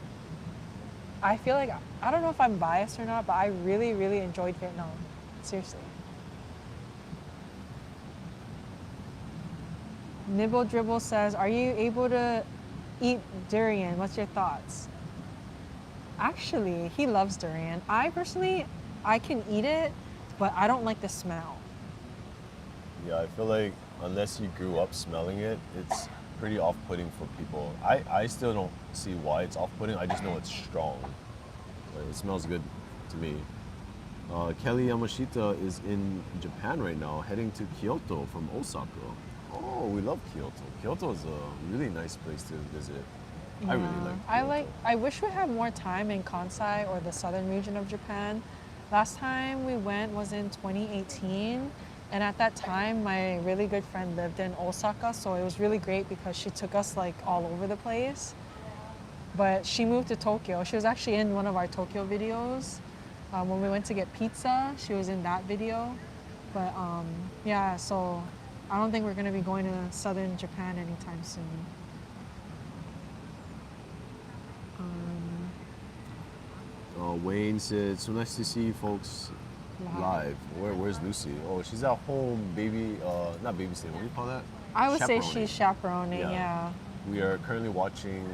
I feel like, I don't know if I'm biased or not, but I really, really enjoyed Vietnam. Seriously. Nibble Dribble says, are you able to eat durian? What's your thoughts? Actually, he loves durian. I personally, I can eat it, but I don't like the smell. Yeah, I feel like unless you grew up smelling it, it's pretty off-putting for people. I still don't see why it's off-putting. I just know it's strong. Like, it smells good to me. Kelly Yamashita is in Japan right now, heading to Kyoto from Osaka. Oh, we love Kyoto. Kyoto is a really nice place to visit. Yeah. I really like Kyoto. I wish we had more time in Kansai or the southern region of Japan. Last time we went was in 2018. And at that time, my really good friend lived in Osaka, so it was really great because she took us like all over the place. But she moved to Tokyo. She was actually in one of our Tokyo videos. When we went to get pizza, she was in that video. But yeah, so I don't think we're gonna be going to southern Japan anytime soon. Wayne said, so nice to see you folks live. Where's Lucy? Oh, she's at home, not babysitting, what do you call that? I would say she's chaperoning, yeah. We are currently watching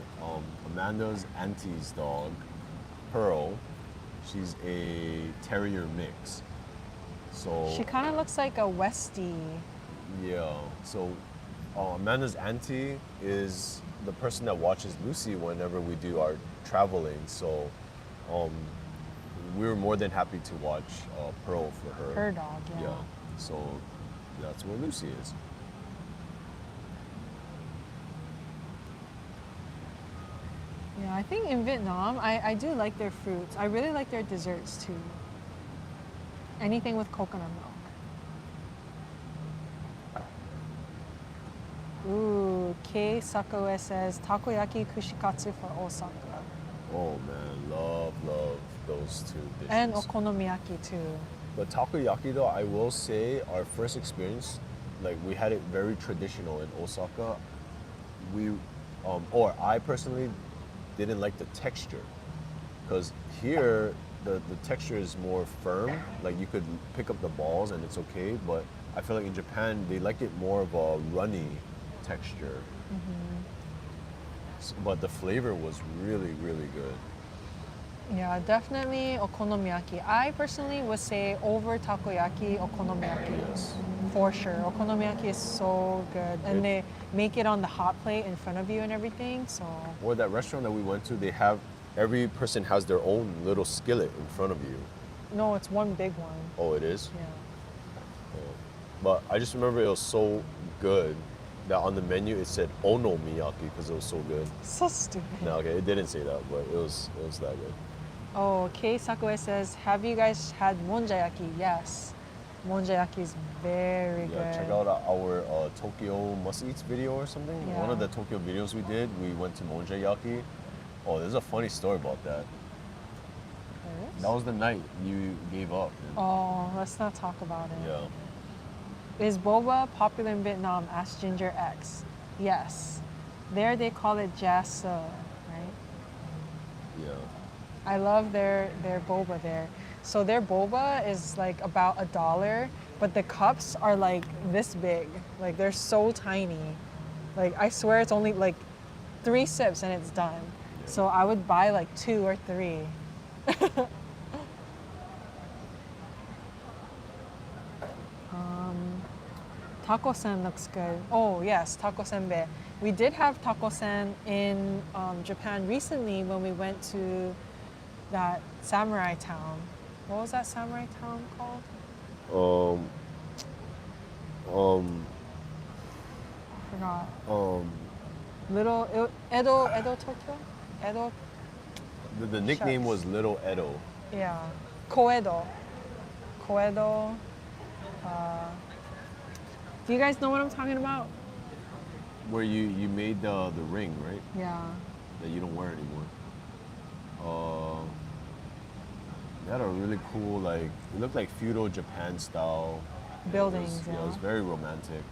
Amanda's auntie's dog, Pearl. She's a terrier mix. So she kind of looks like a Westie. Yeah, so Amanda's auntie is the person that watches Lucy whenever we do our traveling. So we were more than happy to watch Pearl for her. Her dog, yeah. Yeah, so that's where Lucy is. Yeah, I think in Vietnam, I do like their fruits. I really like their desserts too. Anything with coconut milk. Ooh, Kei Sakaue says, takoyaki kushikatsu for Osaka. Oh man, love those two dishes. And okonomiyaki too. But takoyaki though, I will say our first experience, like we had it very traditional in Osaka. I personally didn't like the texture. Because here, the texture is more firm. Like you could pick up the balls and it's okay, but I feel like in Japan, they like it more of a runny texture. But the flavor was really, really good. Yeah, definitely okonomiyaki. I personally would say over takoyaki, okonomiyaki. Yes. For sure. Okonomiyaki is so good. And they make it on the hot plate in front of you and everything, so. Or that restaurant that we went to, every person has their own little skillet in front of you. No, it's one big one. Oh, it is? Yeah. But I just remember it was so good that on the menu it said onomiyaki because it was so good. So stupid. No, okay, it didn't say that, but it was that good. Oh, Kei Sakue says, have you guys had monjayaki? Yes. Monjayaki is very good. Check out our Tokyo Must Eats video or something. Yeah. One of the Tokyo videos we did, we went to monjayaki. Oh, there's a funny story about that. That was the night you gave up. Oh, let's not talk about it. Yeah. Is boba popular in Vietnam? Asked Ginger X. Yes. There they call it jasa, right? Yeah. I love their boba there. So their boba is like about $1, but the cups are like this big. Like they're so tiny. Like I swear it's only like 3 sips and it's done. Yeah. So I would buy like 2 or 3. Taco sen looks good. Oh yes, taco senbei. We did have taco sen in Japan recently when we went to that samurai town. What was that samurai town called? Forgot. Little Edo Tokyo? Edo. The nickname Shucks. was Little Edo. Yeah. Koedo. Koedo. Do you guys know what I'm talking about? Where you made the ring, right? Yeah. That you don't wear anymore. They had a really cool, like, it looked like feudal Japan style. Buildings, It was very romantic.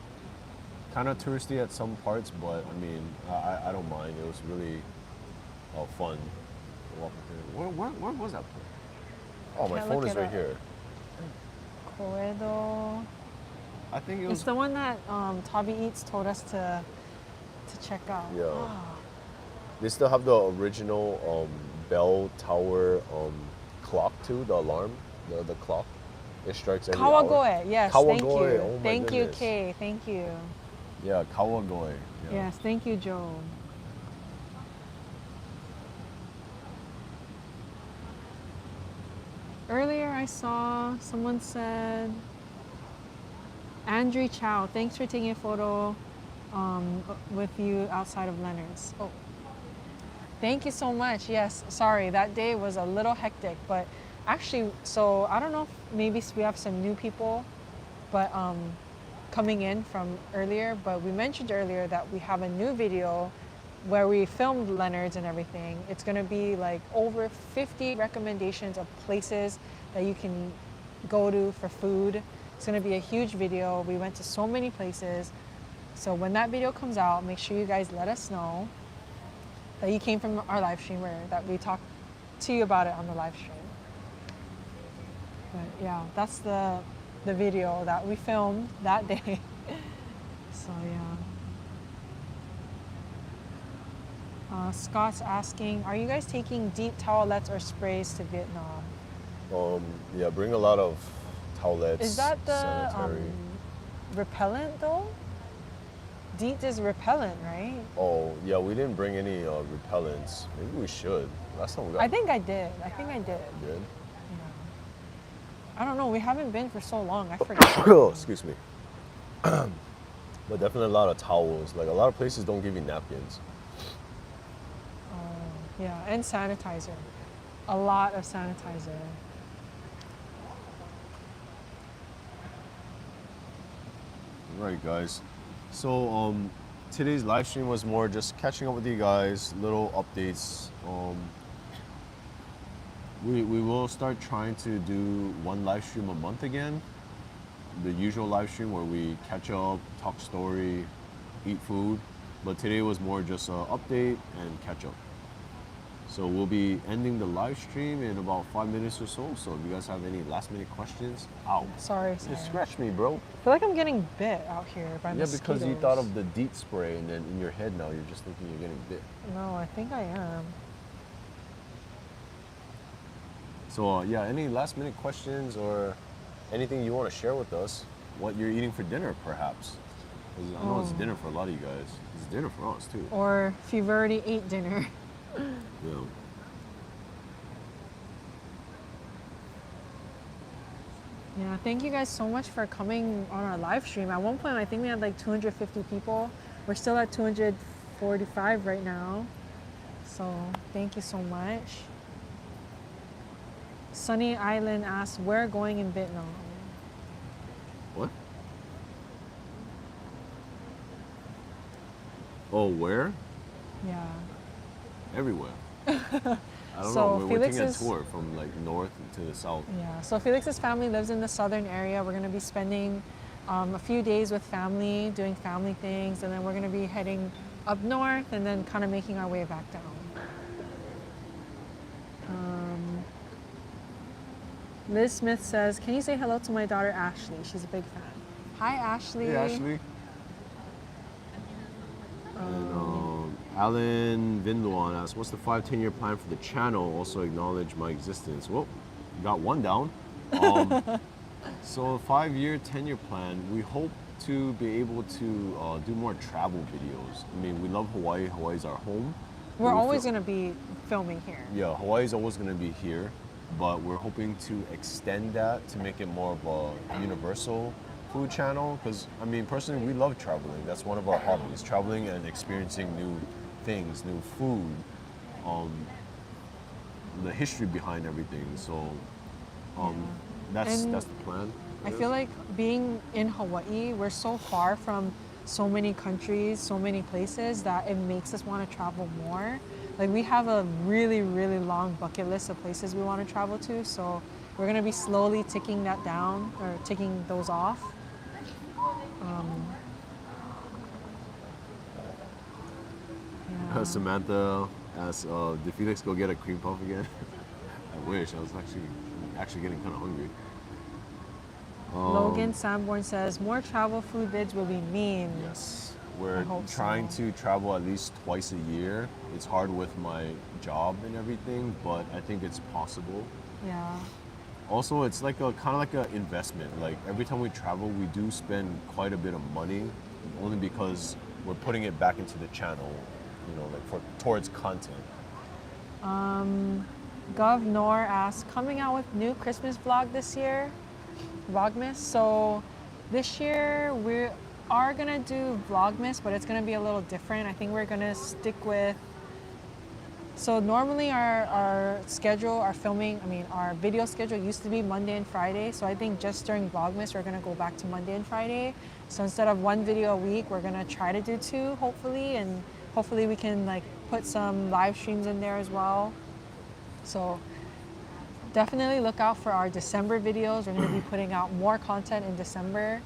Kind of touristy at some parts, but I mean, I don't mind. It was really fun. Where was that place? Oh, my Can't phone look is it right up. here. Koedo. I think it It's was. the one that Tabi Eats told us to check out. Yeah. Ah. They still have the original bell tower clock too, the alarm, the clock. It strikes every hour. Kawagoe, yes, thank you. Kawagoe, oh my Thank you, goodness. Kay, thank you. Yeah, Kawagoe. Yeah. Yes, thank you, Joe. Earlier I saw someone said, Andrew Chow, thanks for taking a photo with you outside of Leonard's. Oh, thank you so much. Yes, sorry, that day was a little hectic, but actually, so I don't know if maybe we have some new people, but coming in from earlier, but we mentioned earlier that we have a new video where we filmed Leonard's and everything. It's gonna be like over 50 recommendations of places that you can go to for food. It's gonna be a huge video. We went to so many places. So when that video comes out, make sure you guys let us know that you came from our live stream or that we talked to you about it on the live stream. But yeah, that's the video that we filmed that day. So yeah. Scott's asking, are you guys taking deep towelettes or sprays to Vietnam? Yeah, bring a lot of towelettes. Is that the sanitary. repellent though? DEET is repellent, right? Oh, yeah, we didn't bring any repellents. Maybe we should. Last time we got. I think I did. Did? Yeah. I don't know. We haven't been for so long. I forget. Oh, excuse me. But definitely a lot of towels. Like a lot of places don't give you napkins. Yeah, and sanitizer. A lot of sanitizer. Right, guys. So today's live stream was more just catching up with you guys, little updates. We will start trying to do one live stream a month again. The usual live stream where we catch up, talk story, eat food. But today was more just an update and catch up. So we'll be ending the live stream in about 5 minutes or so. So if you guys have any last minute questions, ow. Sorry. You scratched me, bro. I feel like I'm getting bit out here by mosquitoes. Yeah, because you thought of the DEET spray and then in your head now you're just thinking you're getting bit. No, I think I am. So yeah, any last minute questions or anything you want to share with us? What you're eating for dinner, perhaps? 'Cause I know it's dinner for a lot of you guys. It's dinner for us too. Or if you've already ate dinner. Yeah. Yeah, thank you guys so much for coming on our live stream. At one point, I think we had like 250 people. We're still at 245 right now. So thank you so much. Sunny Island asks, where going in Vietnam? What? Oh, where? Yeah. Everywhere. I don't So know. We're taking a Felix's- tour from like north to the south. Yeah, so Felix's family lives in the southern area. We're going to be spending a few days with family, doing family things, and then we're going to be heading up north and then kind of making our way back down. Liz Smith says, can you say hello to my daughter Ashley? She's a big fan. Hi, Ashley. Hey, Ashley. And Alan Vinluan asks, what's the 5-10-year plan for the channel? Also acknowledge my existence. Well, you got one down. So 5-year, 10-year plan, we hope to be able to do more travel videos. I mean, we love Hawaii. Hawaii's our home. We're We always feel- going to be filming here. Yeah, Hawaii's always going to be here, but we're hoping to extend that to make it more of a universal food channel. Because, I mean, personally, we love traveling. That's one of our hobbies, traveling and experiencing new things, new food, the history behind everything. So that's And the plan. I feel like being in Hawaii, we're so far from so many countries, so many places that it makes us want to travel more. Like we have a really, really long bucket list of places we want to travel to. So we're going to be slowly ticking that down or ticking those off. Yeah. Samantha asks, did Felix go get a cream puff again? I wish. I was actually getting kind of hungry. Logan Sanborn says, more travel food vids will be mean. Yes. We're hope trying so. to travel at least twice a year. It's hard with my job and everything, but I think it's possible. Yeah. Also, it's like a kind of like an investment. Like every time we travel, we do spend quite a bit of money, only because we're putting it back into the channel, you know, like towards content. Gov Nor asks, coming out with new Christmas vlog this year? Vlogmas. So this year we are gonna do Vlogmas, but it's gonna be a little different. I think we're gonna stick with. So normally our schedule, our video schedule used to be Monday and Friday. So I think just during Vlogmas we're gonna go back to Monday and Friday. So instead of one video a week, we're gonna try to do two, hopefully, and hopefully we can like put some live streams in there as well. So definitely look out for our December videos. We're going to be putting out more content in December.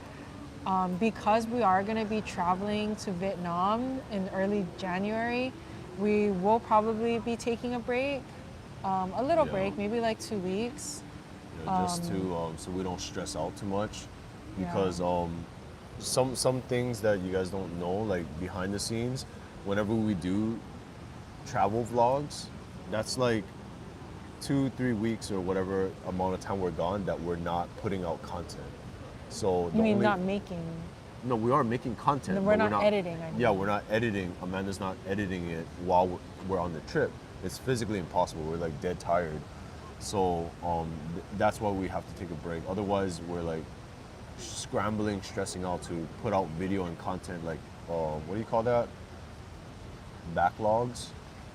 Because we are going to be traveling to Vietnam in early January, we will probably be taking a break, a little break, maybe like 2 weeks. Yeah, just to so we don't stress out too much, Yeah. because some things that you guys don't know, like behind the scenes, whenever we do travel vlogs, that's like 2-3 weeks or whatever amount of time we're gone that we're not putting out content. So You mean not making? No, we are making content. No, but we're not editing, I mean. Yeah, we're not editing. Amanda's not editing it while we're on the trip. It's physically impossible. We're like dead tired. So that's why we have to take a break. Otherwise, we're like scrambling, stressing out to put out video and content. Like, what do you call that? Backlogs.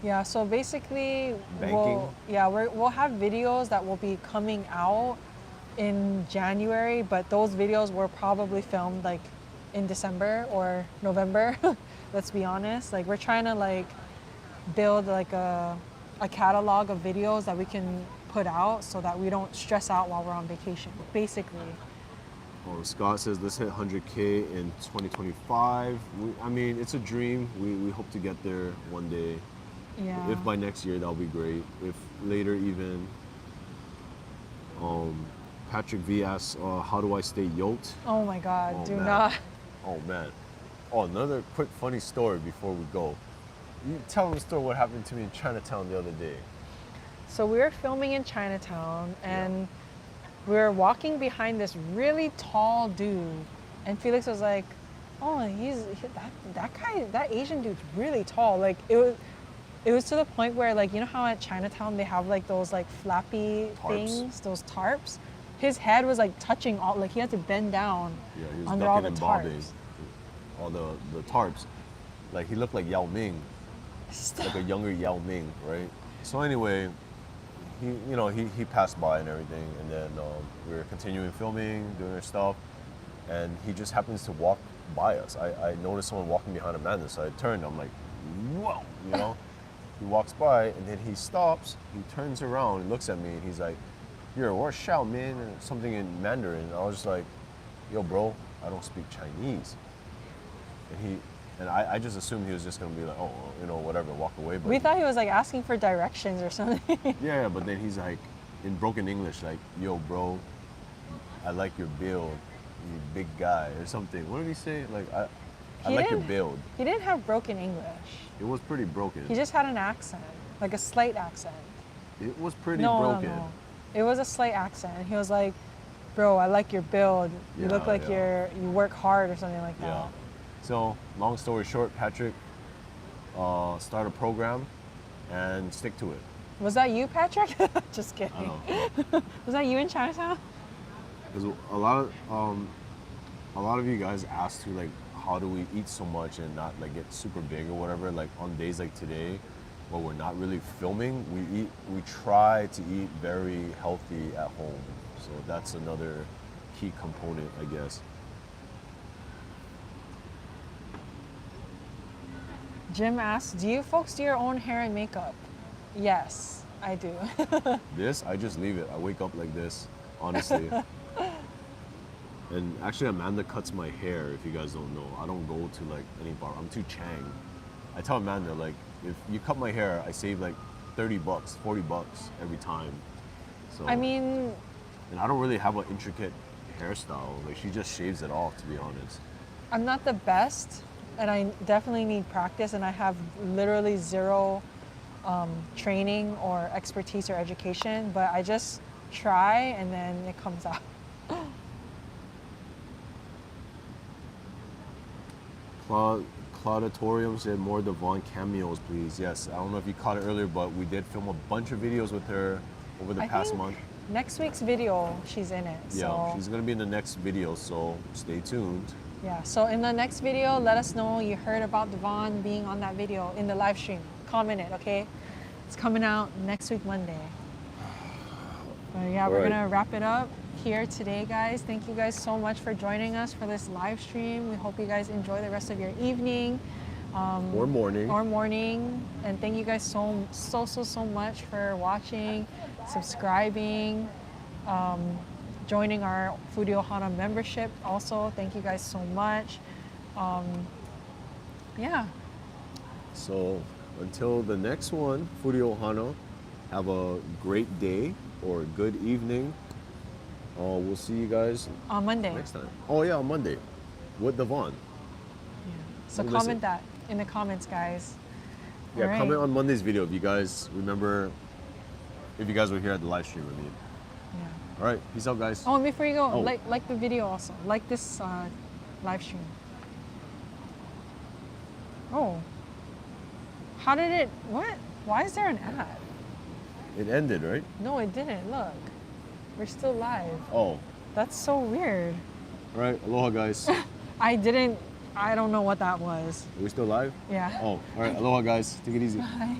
Yeah, so basically, Banking? we'll have videos that will be coming out in January, but those videos were probably filmed like in December or November. Let's be honest. Like we're trying to like build like a catalog of videos that we can put out so that we don't stress out while we're on vacation, basically. Scott says let's hit 100K in 2025. I mean, it's a dream. We hope to get there one day. Yeah. If by next year, that'll be great. If later even. Patrick V asks, how do I stay yoked? Oh my God, Oh, do man. not. Oh man. Oh, another quick funny story before we go. You tell them the story what happened to me in Chinatown the other day. So we were filming in Chinatown and we were walking behind this really tall dude, and Felix was like, "Oh, that Asian dude's really tall." Like it was to the point where, like, you know how at Chinatown they have like those like flappy Tarps. things, those tarps. His head was like touching all, like he had to bend down Yeah, he was under all ducking the and bobbing. tarps. All the tarps. Like he looked like Yao Ming, like a younger Yao Ming, right? So anyway, he passed by and everything, and then we were continuing filming, doing our stuff, and he just happens to walk by us. I noticed someone walking behind Amanda, so I turned. I'm like, whoa, you know. He walks by and then he stops. He turns around and looks at me and he's like, "You're what's shout, man?" Or something in Mandarin. And I was just like, "Yo, bro, I don't speak Chinese." And I just assumed he was just gonna be like, "Oh, you know, whatever, walk away." But We thought he was like asking for directions or something. yeah, but then he's like, in broken English, like, "Yo, bro, I like your build, you big guy," or something. What did he say? Like, I He like your didn't- build. He didn't have broken English. It was pretty broken. He just had an accent, like a slight accent. It was pretty No, broken. no, no. It was a slight accent. He was like, "Bro, I like your build. You look Yeah, like yeah. you work hard," or something like that. Yeah. So, long story short, Patrick, start a program and stick to it. Was that you, Patrick? Just kidding. I know. Was that you in Chinatown? Because a lot of you guys ask too, like, how do we eat so much and not like get super big or whatever? Like on days like today, where we're not really filming, we try to eat very healthy at home. So that's another key component, I guess. Jim asks, "Do you folks do your own hair and makeup?" Yes, I do. This, I just leave it. I wake up like this, honestly. And actually, Amanda cuts my hair, if you guys don't know. I don't go to like any bar. I'm too Chang. I tell Amanda, like, if you cut my hair, I save like $30, $40 every time. So I mean, and I don't really have an intricate hairstyle. Like, she just shaves it off, to be honest. I'm not the best, and I definitely need practice, and I have literally zero training or expertise or education, but I just try and then it comes out. Claudatorium said more Devon cameos, please. Yes, I don't know if you caught it earlier, but we did film a bunch of videos with her over the I past think month. Next week's video, she's in it. Yeah, So she's gonna be in the next video, so stay tuned. yeah, so in the next video, let us know you heard about Devon being on that video in the live stream. Comment it, okay? It's coming out next week, Monday. But yeah, we're Alright. gonna wrap it up here today, guys. Thank you guys so much for joining us for this live stream. We hope you guys enjoy the rest of your evening. Or morning. Or morning. And thank you guys so much for watching, subscribing, joining our Foodie Ohana membership also. Thank you guys so much. Yeah. So until the next one, Foodie Ohana, have a great day or a good evening. We'll see you guys On Monday. next time. Oh yeah, on Monday with Devon. Yeah. So We'll listen. comment that in the comments, guys. Yeah, Alright. comment on Monday's video if you guys remember, if you guys were here at the live stream, I mean. Yeah. All right, peace out, guys. Oh, and before you go, Oh. like the video also. Like this live stream. Oh. How did it, what? Why is there an ad? It ended, right? No, it didn't. Look. We're still live. Oh, That's so weird. all right. Aloha, guys. Are I don't know what that was. we still live? Yeah. Oh, all right. Aloha, guys. Take it easy. Bye.